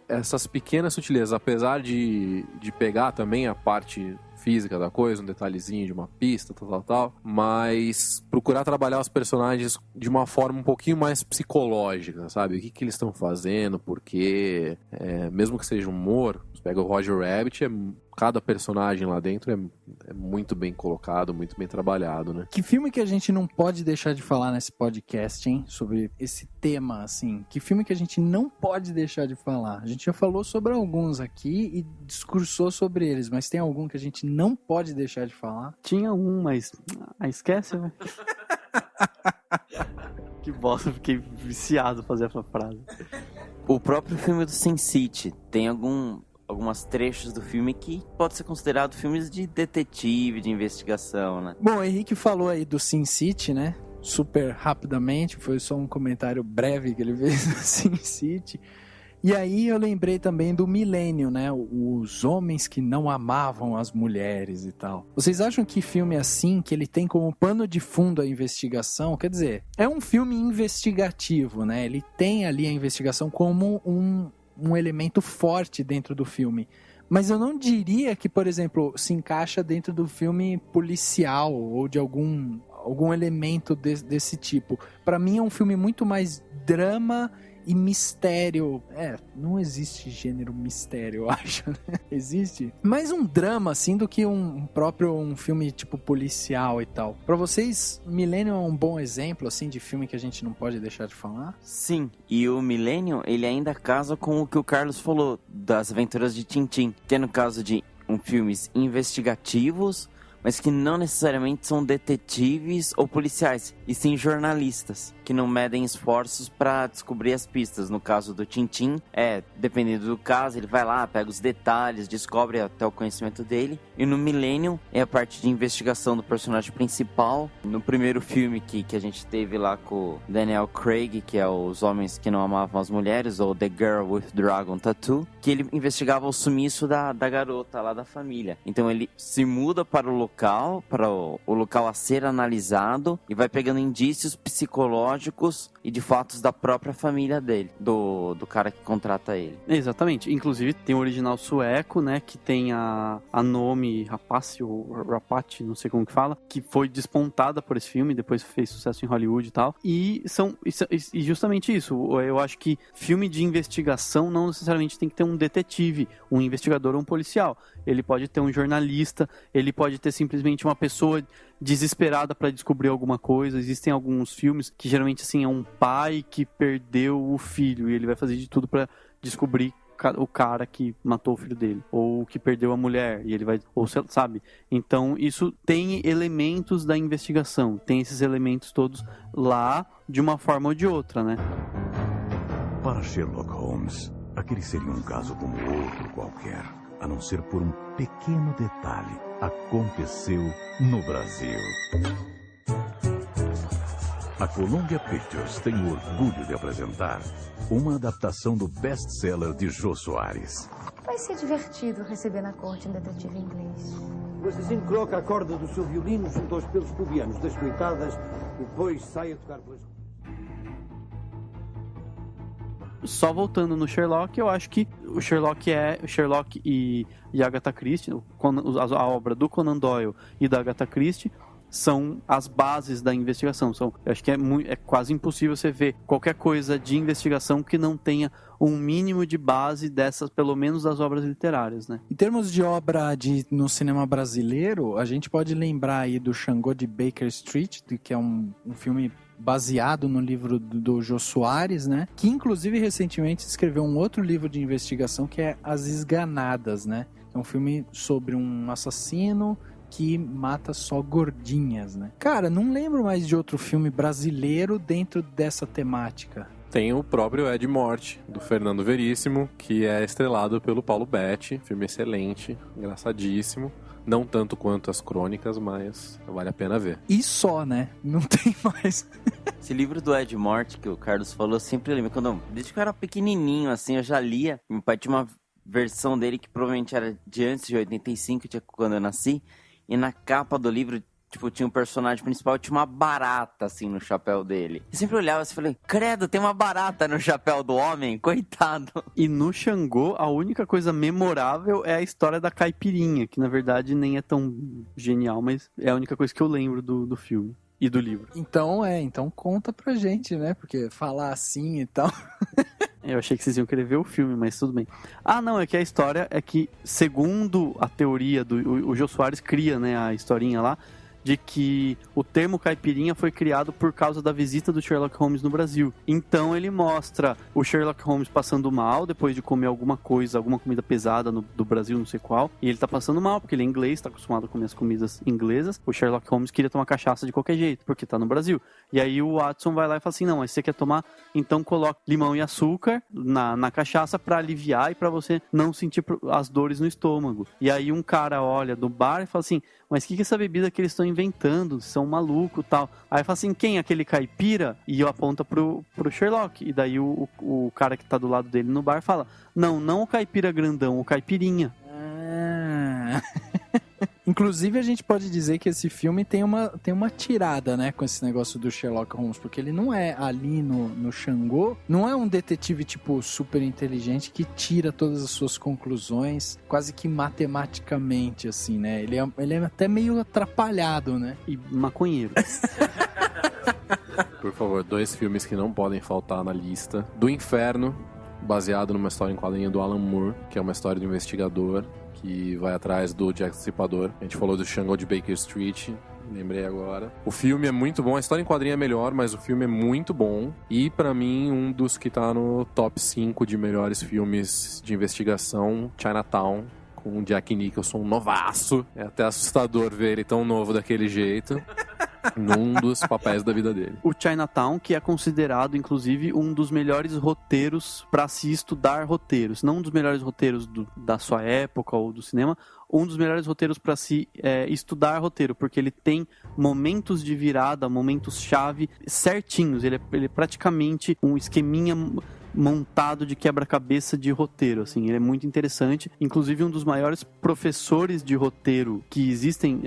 Speaker 5: essas pequenas sutilezas, apesar de pegar também a parte física da coisa, um detalhezinho de uma pista, tal, mas procurar trabalhar os personagens de uma forma um pouquinho mais psicológica, sabe? O que eles estão fazendo, por quê, mesmo que seja humor. Você pega o Roger Rabbit, cada personagem lá dentro é muito bem colocado, muito bem trabalhado, né?
Speaker 2: Que filme que a gente não pode deixar de falar nesse podcast, hein? Sobre esse tema, assim. Que filme que a gente não pode deixar de falar? A gente já falou sobre alguns aqui e discursou sobre eles, mas tem algum que a gente não pode deixar de falar?
Speaker 3: Tinha um, mas... esquece, velho. Que bosta, eu fiquei viciado em fazer essa frase.
Speaker 4: O próprio filme do Sin City tem algumas trechos do filme que pode ser considerado filmes de detetive, de investigação, né?
Speaker 2: Bom, o Henrique falou aí do Sin City, né? Super rapidamente, foi só um comentário breve que ele fez do Sin City. E aí eu lembrei também do Milênio, né? Os homens que não amavam as mulheres e tal. Vocês acham que filme assim, que ele tem como pano de fundo a investigação, quer dizer, é um filme investigativo, né? Ele tem ali a investigação como um elemento forte dentro do filme. Mas eu não diria que, por exemplo, se encaixa dentro do filme policial ou de algum algum elemento desse tipo. Pra mim é um filme muito mais drama e mistério. Não existe gênero mistério, eu acho, né? Existe mais um drama, assim, do que um filme, tipo, policial e tal. Pra vocês, Millennium é um bom exemplo, assim, de filme que a gente não pode deixar de falar?
Speaker 4: Sim, e o Millennium, ele ainda casa com o que o Carlos falou, das aventuras de Tintin, que é no caso de filmes investigativos, mas que não necessariamente são detetives ou policiais, e sim jornalistas, que não medem esforços para descobrir as pistas. No caso do Tintin, dependendo do caso, ele vai lá, pega os detalhes, descobre até o conhecimento dele. E no Millennium, é a parte de investigação do personagem principal. No primeiro filme que a gente teve lá com o Daniel Craig, que é Os Homens que Não Amavam as Mulheres, ou The Girl with Dragon Tattoo, que ele investigava o sumiço da garota lá da família. Então ele se muda para o local a ser analisado e vai pegando indícios psicológicos e de fatos da própria família dele, do cara que contrata ele.
Speaker 3: Exatamente. Inclusive tem o original sueco, né, que tem a Noomi Rapace, ou Rapati, não sei como que fala, que foi despontada por esse filme, depois fez sucesso em Hollywood e tal. E justamente isso, eu acho que filme de investigação não necessariamente tem que ter um detetive, um investigador ou um policial. Ele pode ter um jornalista, ele pode ter simplesmente uma pessoa desesperada para descobrir alguma coisa. Existem alguns filmes que geralmente assim é um pai que perdeu o filho e ele vai fazer de tudo para descobrir o cara que matou o filho dele, ou que perdeu a mulher, e ele vai, ou sabe? Então isso tem elementos da investigação, tem esses elementos todos lá de uma forma ou de outra, né?
Speaker 11: Para Sherlock Holmes, aquele seria um caso como outro qualquer, a não ser por um pequeno detalhe. Aconteceu no Brasil. A Columbia Pictures tem o orgulho de apresentar uma adaptação do best-seller de Jô Soares.
Speaker 10: Vai ser divertido receber na corte um detetive inglês.
Speaker 12: O assassino coloca a corda do seu violino junto aos pelos pubianos das coitadas e depois sai a tocar pelas...
Speaker 3: Só voltando no Sherlock, eu acho que o Sherlock e Agatha Christie, a obra do Conan Doyle e da Agatha Christie, são as bases da investigação. Eu acho que é quase impossível você ver qualquer coisa de investigação que não tenha um mínimo de base dessas, pelo menos das obras literárias, né?
Speaker 2: Em termos de obra no cinema brasileiro, a gente pode lembrar aí do Xangô de Baker Street, que é um filme baseado no livro do Jô Soares, né? Que inclusive recentemente escreveu um outro livro de investigação que é As Esganadas, né? É um filme sobre um assassino que mata só gordinhas, né? Cara, não lembro mais de outro filme brasileiro dentro dessa temática.
Speaker 5: Tem o próprio Ed Morte, do Fernando Veríssimo, que é estrelado pelo Paulo Betti. Filme excelente, engraçadíssimo. Não tanto quanto as crônicas, mas vale a pena ver.
Speaker 2: E só, né? Não tem mais.
Speaker 4: Esse livro do Ed Morte que o Carlos falou, eu sempre lembro. Desde que eu era pequenininho, assim, eu já lia. Meu pai tinha uma versão dele que provavelmente era de antes de 85, quando eu nasci. E na capa do livro, tinha um personagem principal, tinha uma barata, assim, no chapéu dele. Eu sempre olhava assim e falei, credo, tem uma barata no chapéu do homem, coitado.
Speaker 3: E no Xangô, a única coisa memorável é a história da caipirinha, que na verdade nem é tão genial, mas é a única coisa que eu lembro do filme e do livro.
Speaker 2: Então conta pra gente, né? Porque falar assim e tal...
Speaker 3: Eu achei que vocês iam querer ver o filme, mas tudo bem. Não, é que a história é que, segundo a teoria o Jô Soares cria, né, a historinha lá, de que o termo caipirinha foi criado por causa da visita do Sherlock Holmes no Brasil. Então ele mostra o Sherlock Holmes passando mal depois de comer alguma comida pesada do Brasil, não sei qual, e ele tá passando mal porque ele é inglês, tá acostumado a comer as comidas inglesas. O Sherlock Holmes queria tomar cachaça de qualquer jeito, porque tá no Brasil. E aí o Watson vai lá e fala assim, não, mas você quer tomar, então coloca limão e açúcar na cachaça pra aliviar e pra você não sentir as dores no estômago. E aí um cara olha do bar e fala assim, mas o que é essa bebida que eles estão inventando? São malucos e tal. Aí fala assim, quem? Aquele caipira? E eu aponta pro Sherlock. E daí o cara que tá do lado dele no bar fala, não o caipira grandão, o caipirinha.
Speaker 2: Inclusive, a gente pode dizer que esse filme tem uma tirada, né, com esse negócio do Sherlock Holmes, porque ele não é ali no Xangô, não é um detetive, tipo, super inteligente que tira todas as suas conclusões quase que matematicamente, assim, né? Ele é até meio atrapalhado, né?
Speaker 3: E maconheiro.
Speaker 5: Por favor, 2 filmes que não podem faltar na lista. Do Inferno, baseado numa história em quadrinho do Alan Moore, que é uma história de investigador que vai atrás do Jack Stripador. A gente falou do Shango de Baker Street, lembrei agora. O filme é muito bom, a história em quadrinho é melhor, mas o filme é muito bom. E pra mim, um dos que tá no top 5 de melhores filmes de investigação, Chinatown, com o Jack Nicholson novaço. É até assustador ver ele tão novo daquele jeito. Num dos papéis da vida dele.
Speaker 3: O Chinatown, que é considerado, inclusive, um dos melhores roteiros para se estudar roteiros. Não um dos melhores roteiros da sua época ou do cinema, um dos melhores roteiros para se estudar roteiro, porque ele tem momentos de virada, momentos-chave certinhos. Ele é praticamente um esqueminha montado de quebra-cabeça de roteiro, assim, ele é muito interessante. Inclusive, um dos maiores professores de roteiro que existem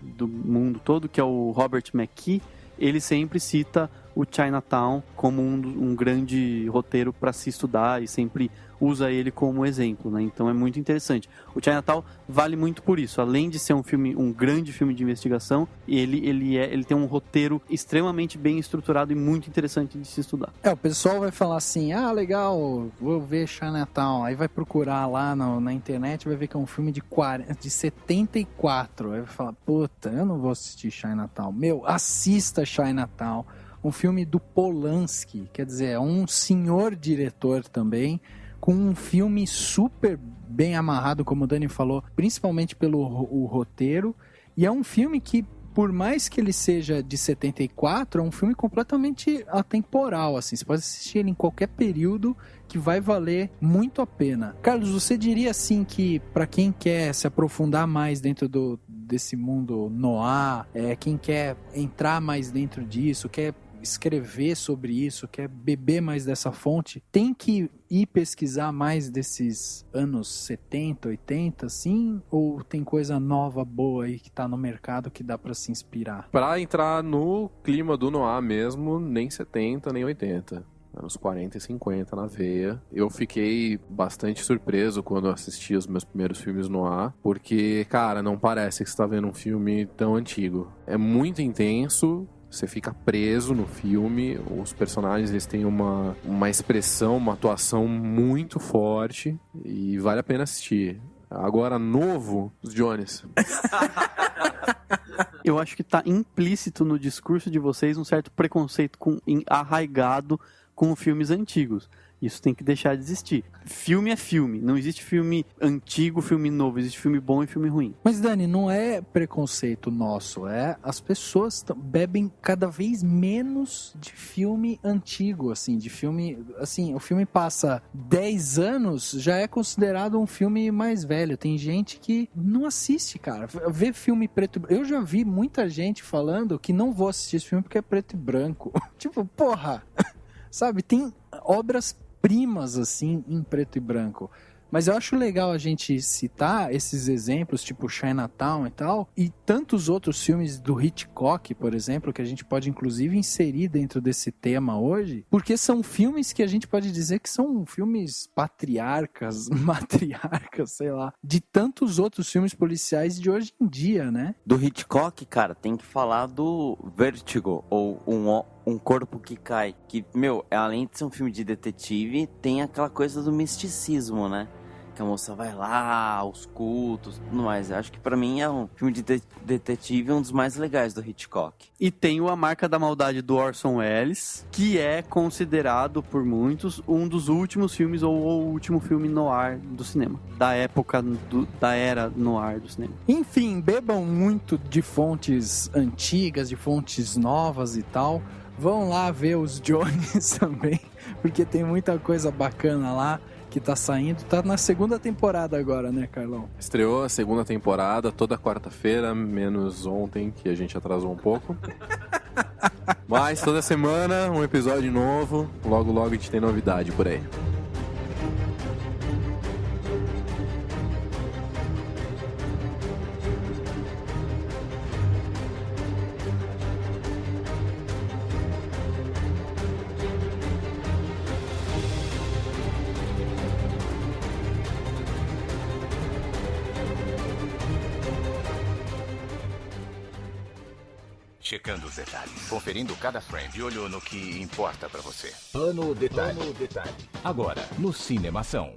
Speaker 3: do mundo todo, que é o Robert McKee, ele sempre cita o Chinatown como um grande roteiro para se estudar e sempre usa ele como exemplo, né? Então é muito interessante. O Chinatown vale muito por isso. Além de ser um grande filme de investigação, ele tem um roteiro extremamente bem estruturado e muito interessante de se estudar.
Speaker 2: O pessoal vai falar assim, legal, vou ver Chinatown. Aí vai procurar lá na internet, vai ver que é um filme de 74. Aí vai falar, puta, eu não vou assistir Chinatown. Assista Chinatown. Um filme do Polanski, quer dizer, é um senhor diretor também, com um filme super bem amarrado, como o Dani falou, principalmente pelo o roteiro, e é um filme que, por mais que ele seja de 74, é um filme completamente atemporal, assim, você pode assistir ele em qualquer período que vai valer muito a pena. Carlos, você diria assim que para quem quer se aprofundar mais dentro desse mundo noir, quem quer entrar mais dentro disso, quer escrever sobre isso, quer beber mais dessa fonte, tem que ir pesquisar mais desses anos 70, 80, assim? Ou tem coisa nova, boa aí que tá no mercado que dá pra se inspirar?
Speaker 5: Pra entrar no clima do noir mesmo, nem 70, nem 80. Anos 40 e 50 na veia. Eu fiquei bastante surpreso quando eu assisti os meus primeiros filmes noir, porque, cara, não parece que você tá vendo um filme tão antigo. É muito intenso, você fica preso no filme, os personagens eles têm uma expressão, uma atuação muito forte e vale a pena assistir. Agora, novo, os Jones.
Speaker 3: Eu acho que tá implícito no discurso de vocês um certo preconceito arraigado com filmes antigos. Isso tem que deixar de existir. Filme é filme. Não existe filme antigo, filme novo. Existe filme bom e filme ruim.
Speaker 2: Mas, Dani, não é preconceito nosso. As pessoas bebem cada vez menos de filme antigo, assim. De filme... Assim, o filme passa 10 anos, já é considerado um filme mais velho. Tem gente que não assiste, cara. Vê filme preto e branco. Eu já vi muita gente falando que não vou assistir esse filme porque é preto e branco. Tipo, porra... Sabe, tem obras-primas, assim, em preto e branco. Mas eu acho legal a gente citar esses exemplos, tipo Chinatown e tal, e tantos outros filmes do Hitchcock, por exemplo, que a gente pode inclusive inserir dentro desse tema hoje, porque são filmes que a gente pode dizer que são filmes matriarcas, sei lá, de tantos outros filmes policiais de hoje em dia, né?
Speaker 4: Do Hitchcock, cara, tem que falar do Vertigo, ou Um Corpo que Cai, que, além de ser um filme de detetive, tem aquela coisa do misticismo, né? Que a moça vai lá, aos cultos, tudo mais. Eu acho que pra mim é um filme de detetive um dos mais legais do Hitchcock.
Speaker 3: E tem o A Marca da Maldade do Orson Welles, que é considerado por muitos um dos últimos filmes ou o último filme noir do cinema. Da época, da era noir do cinema.
Speaker 2: Enfim, bebam muito de fontes antigas, de fontes novas e tal. Vão lá ver os Jones também, porque tem muita coisa bacana lá que tá saindo. Tá na segunda temporada agora, né, Carlão?
Speaker 5: Estreou a segunda temporada toda quarta-feira, menos ontem, que a gente atrasou um pouco. Mas toda semana um episódio novo. Logo, logo a gente tem novidade por aí.
Speaker 1: checando os detalhes, conferindo cada frame, de olho no que importa pra você. Plano Detalhe. Agora, no Cinemação.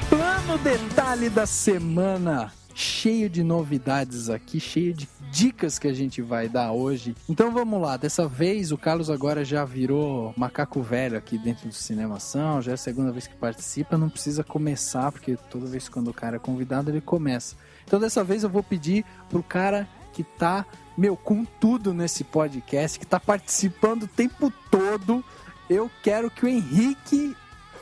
Speaker 2: Plano Detalhe da semana, cheio de novidades aqui, cheio de dicas que a gente vai dar hoje. Então vamos lá, dessa vez o Carlos agora já virou macaco velho aqui dentro do Cinemação, já é a segunda vez que participa, não precisa começar, porque toda vez quando o cara é convidado ele começa. Então dessa vez eu vou pedir pro cara que tá, com tudo nesse podcast, que tá participando o tempo todo, eu quero que o Henrique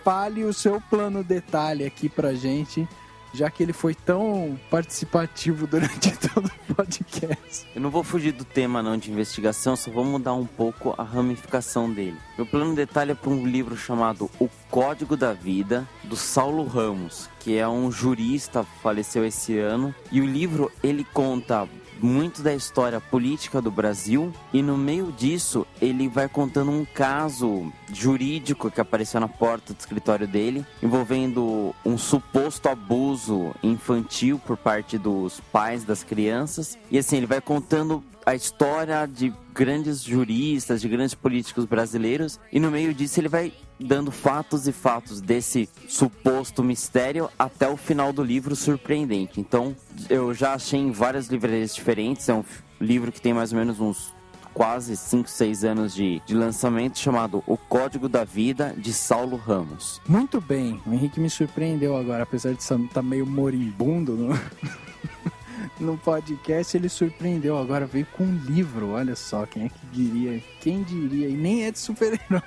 Speaker 2: fale o seu plano detalhe aqui pra gente, já que ele foi tão participativo durante todo o podcast.
Speaker 4: Eu não vou fugir do tema não de investigação, só vou mudar um pouco a ramificação dele. Meu plano detalhe é para um livro chamado O Código da Vida, do Saulo Ramos, que é um jurista, faleceu esse ano. E o livro, ele conta muito da história política do Brasil, e no meio disso ele vai contando um caso jurídico que apareceu na porta do escritório dele, envolvendo um suposto abuso infantil por parte dos pais das crianças. E assim, ele vai contando a história de grandes juristas, de grandes políticos brasileiros, e no meio disso ele vai dando fatos e fatos desse suposto mistério até o final do livro surpreendente. Então, eu já achei em várias livrarias diferentes, é um livro que tem mais ou menos uns quase 5, 6 anos de lançamento, chamado O Código da Vida, de Saulo Ramos.
Speaker 2: Muito bem, o Henrique me surpreendeu agora, apesar de estar meio moribundo no podcast, ele surpreendeu, agora veio com um livro, olha só, quem diria, e nem é de super-herói.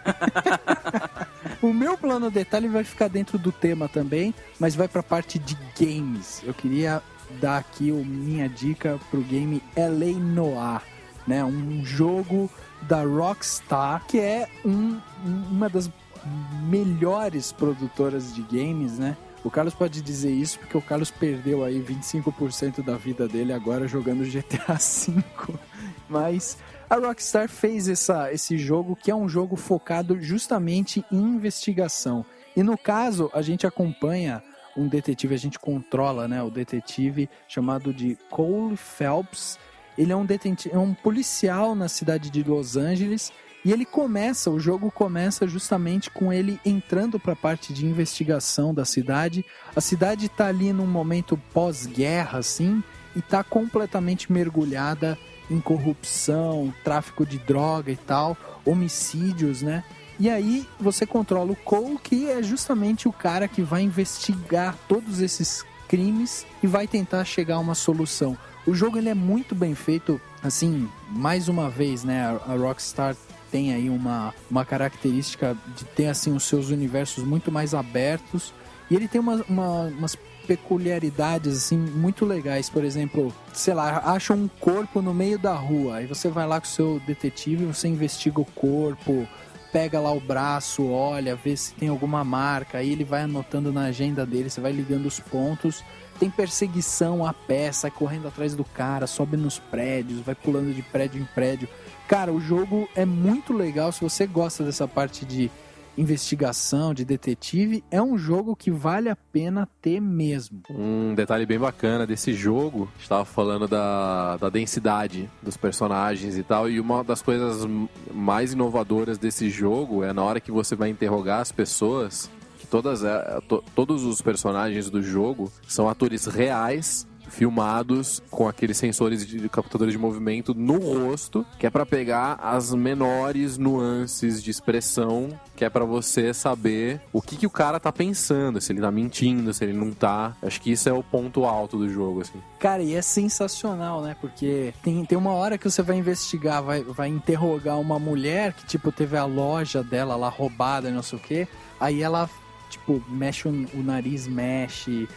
Speaker 2: O meu plano detalhe vai ficar dentro do tema também, mas vai pra parte de games. Eu queria dar aqui minha dica pro game LA Noire, né? Um jogo da Rockstar, que é uma das melhores produtoras de games, né? O Carlos pode dizer isso porque o Carlos perdeu aí 25% da vida dele agora jogando GTA V. Mas a Rockstar fez esse jogo, que é um jogo focado justamente em investigação. E no caso, a gente acompanha um detetive, a gente controla, né, o detetive chamado de Cole Phelps. Ele é um policial na cidade de Los Angeles. E o jogo começa justamente com ele entrando para a parte de investigação da cidade. A cidade está ali num momento pós-guerra, assim, e está completamente mergulhada em corrupção, tráfico de droga e tal, homicídios, né? E aí você controla o Cole, que é justamente o cara que vai investigar todos esses crimes e vai tentar chegar a uma solução. O jogo ele é muito bem feito, assim, mais uma vez, né? A Rockstar tem aí uma característica de ter assim os seus universos muito mais abertos, e ele tem umas peculiaridades assim muito legais. Por exemplo, sei lá, acha um corpo no meio da rua, aí você vai lá com o seu detetive, você investiga o corpo, pega lá o braço, olha, vê se tem alguma marca, aí ele vai anotando na agenda dele, você vai ligando os pontos. Tem perseguição a pé, sai correndo atrás do cara, sobe nos prédios, vai pulando de prédio em prédio. Cara, o jogo é muito legal. Se você gosta dessa parte de investigação, de detetive, é um jogo que vale a pena ter mesmo.
Speaker 5: Um detalhe bem bacana desse jogo, estava falando da densidade dos personagens e tal, e uma das coisas mais inovadoras desse jogo é na hora que você vai interrogar as pessoas, que todos os personagens do jogo são atores reais, filmados com aqueles sensores de captadores de movimento no rosto, que é pra pegar as menores nuances de expressão, que é pra você saber o que o cara tá pensando, se ele tá mentindo, se ele não tá. Acho que isso é o ponto alto do jogo, assim.
Speaker 2: Cara, e é sensacional, né? Porque tem uma hora que você vai investigar, vai interrogar uma mulher que, tipo, teve a loja dela lá roubada e não sei o quê, aí ela, tipo, mexe o nariz, mexe...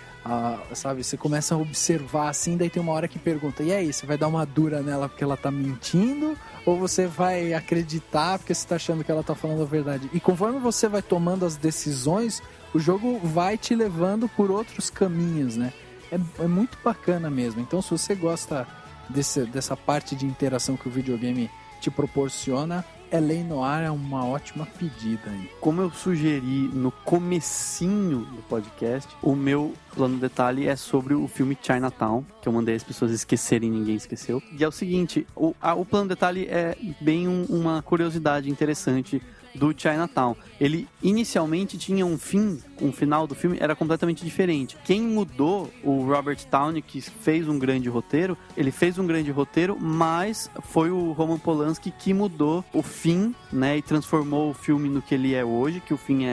Speaker 2: sabe, você começa a observar assim, daí tem uma hora que pergunta, e aí, você vai dar uma dura nela porque ela tá mentindo, ou você vai acreditar porque você tá achando que ela tá falando a verdade? E conforme você vai tomando as decisões, o jogo vai te levando por outros caminhos, né? É muito bacana mesmo. Então, se você gosta dessa parte de interação que o videogame te proporciona, L.A. Noire é uma ótima pedida aí.
Speaker 3: Como eu sugeri no comecinho do podcast, o meu plano detalhe é sobre o filme Chinatown, que eu mandei as pessoas esquecerem, ninguém esqueceu. E é o seguinte, o plano detalhe é bem uma curiosidade interessante do Chinatown. Ele inicialmente tinha um final do filme era completamente diferente. Quem mudou, o Robert Downey, que fez um grande roteiro, ele fez um grande roteiro, mas foi o Roman Polanski que mudou o fim, né, e transformou o filme no que ele é hoje, que o fim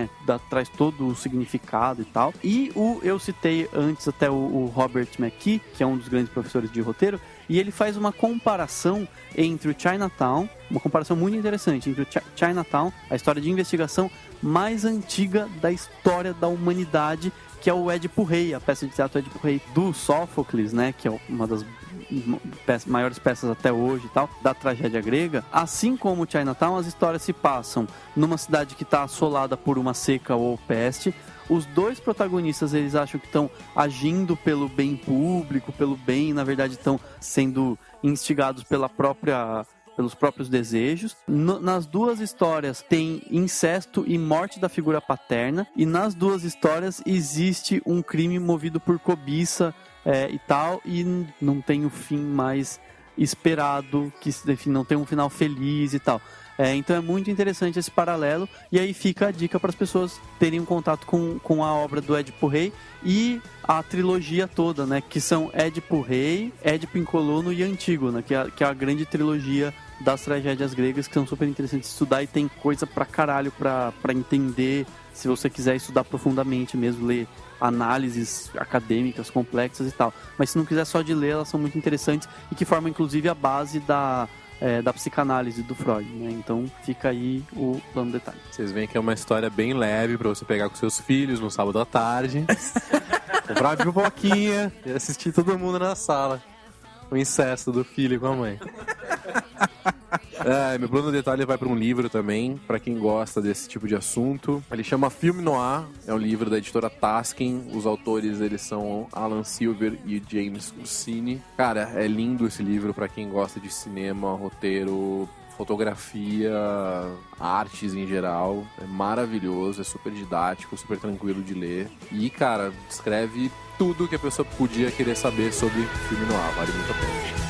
Speaker 3: traz todo o significado e tal. E eu citei antes até o Robert McKee, que é um dos grandes professores de roteiro, e ele faz uma comparação entre o Chinatown, uma comparação muito interessante entre o Chinatown, a história de investigação mais antiga da história da humanidade, que é o Édipo Rei, a peça de teatro Édipo Rei do Sófocles, né, que é uma das maiores peças até hoje e tal, da tragédia grega. Assim como o Chinatown, as histórias se passam numa cidade que está assolada por uma seca ou peste. Os dois protagonistas, eles acham que estão agindo pelo bem público, pelo bem, na verdade estão sendo instigados pelos próprios desejos. Nas duas histórias tem incesto e morte da figura paterna, e nas duas histórias existe um crime movido por cobiça e tal, e não tem o fim mais esperado, que não tem um final feliz e tal. Então é muito interessante esse paralelo, e aí fica a dica para as pessoas terem um contato com a obra do Édipo Rei e a trilogia toda, né, que são Édipo Rei, Édipo em Colono e Antígona, que é a grande trilogia das tragédias gregas, que são super interessantes de estudar, e tem coisa pra caralho pra entender, se você quiser estudar profundamente mesmo, ler análises acadêmicas complexas e tal. Mas se não quiser só de ler, elas são muito interessantes e que formam inclusive a base da psicanálise do Freud, né? Então fica aí o plano detalhe.
Speaker 5: Vocês veem que é uma história bem leve pra você pegar com seus filhos no sábado à tarde, comprar uma pipoquinha e assistir todo mundo na sala. O incesto do filho com a mãe. Meu plano detalhe vai para um livro também, para quem gosta desse tipo de assunto. Ele chama Film Noir, é um livro da editora Taskin. Os autores, eles são Alan Silver e James Goscinny. Cara, é lindo esse livro para quem gosta de cinema, roteiro, fotografia, artes em geral. É maravilhoso, é super didático, super tranquilo de ler. E, cara, descreve tudo que a pessoa podia querer saber sobre filme noir. Vale muito a pena.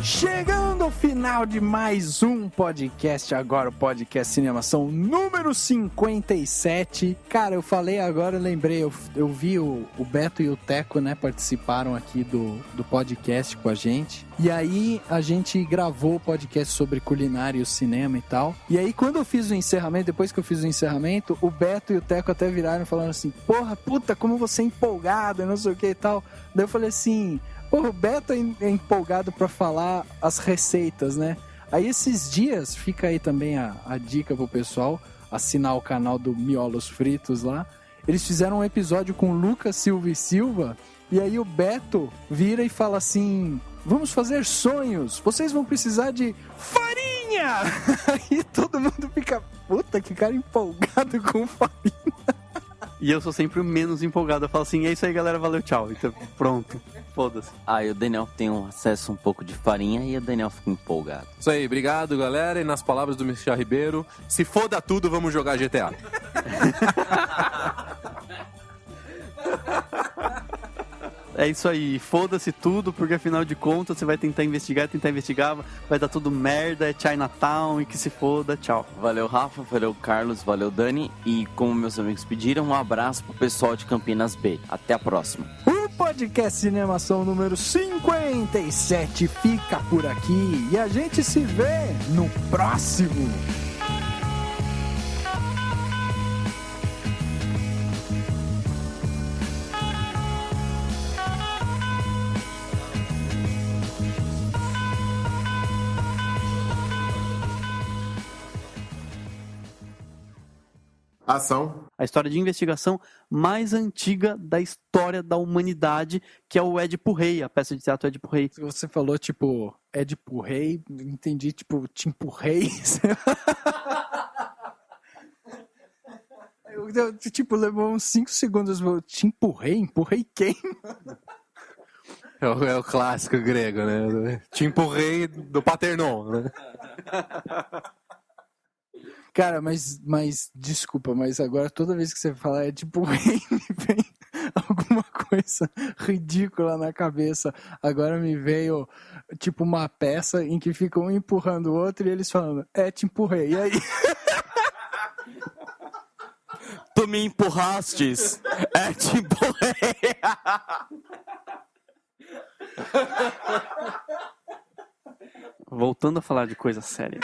Speaker 2: Chegando ao final de mais um podcast, agora o podcast Cinemação número 57. Cara, eu falei agora, eu lembrei, eu vi o Beto e o Teco, né, participaram aqui do podcast com a gente. E aí a gente gravou o podcast sobre culinária e o cinema e tal. E aí quando eu fiz o encerramento, depois que eu fiz o encerramento, o Beto e o Teco até viraram falando assim: porra, puta, como você é empolgado, não sei o que e tal. Daí eu falei assim: porra, o Beto é empolgado pra falar as receitas, né? Aí esses dias, fica aí também a dica pro pessoal, assinar o canal do Miolos Fritos lá. Eles fizeram um episódio com Lucas Silva e Silva, e aí o Beto vira e fala assim: vamos fazer sonhos, vocês vão precisar de farinha! Aí todo mundo fica, puta, que cara empolgado com farinha.
Speaker 3: E eu sou sempre o menos empolgado. Eu falo assim: é isso aí, galera, valeu, tchau. Então, pronto, foda-se.
Speaker 4: E o Daniel tem um acesso um pouco de farinha e o Daniel fica empolgado.
Speaker 5: Isso aí, obrigado, galera. E nas palavras do Michel Ribeiro, se foda tudo, vamos jogar GTA.
Speaker 3: É isso aí, foda-se tudo, porque afinal de contas você vai tentar investigar, vai dar tudo merda, é Chinatown e que se foda, tchau.
Speaker 4: Valeu, Rafa, valeu, Carlos, valeu, Dani, e como meus amigos pediram, um abraço pro pessoal de Campinas Bay. Até a próxima.
Speaker 2: O podcast Cinemação número 57 fica por aqui e a gente se vê no próximo.
Speaker 5: Ação.
Speaker 3: A história de investigação mais antiga da história da humanidade, que é o Édipo Rei, a peça de teatro Édipo Rei.
Speaker 2: Você falou, tipo, Édipo Rei, entendi, tipo, te empurrei. Tipo, levou uns 5 segundos, eu te empurrei? Empurrei quem?
Speaker 5: É o clássico grego, né? Te empurrei do Paternon, né?
Speaker 2: Cara, mas desculpa, mas agora toda vez que você fala é tipo rei, me vem alguma coisa ridícula na cabeça. Agora me veio tipo uma peça em que fica um empurrando o outro e eles falando, te empurrei, e aí?
Speaker 4: Tu me empurrastes, te empurrei.
Speaker 3: Voltando a falar de coisa séria.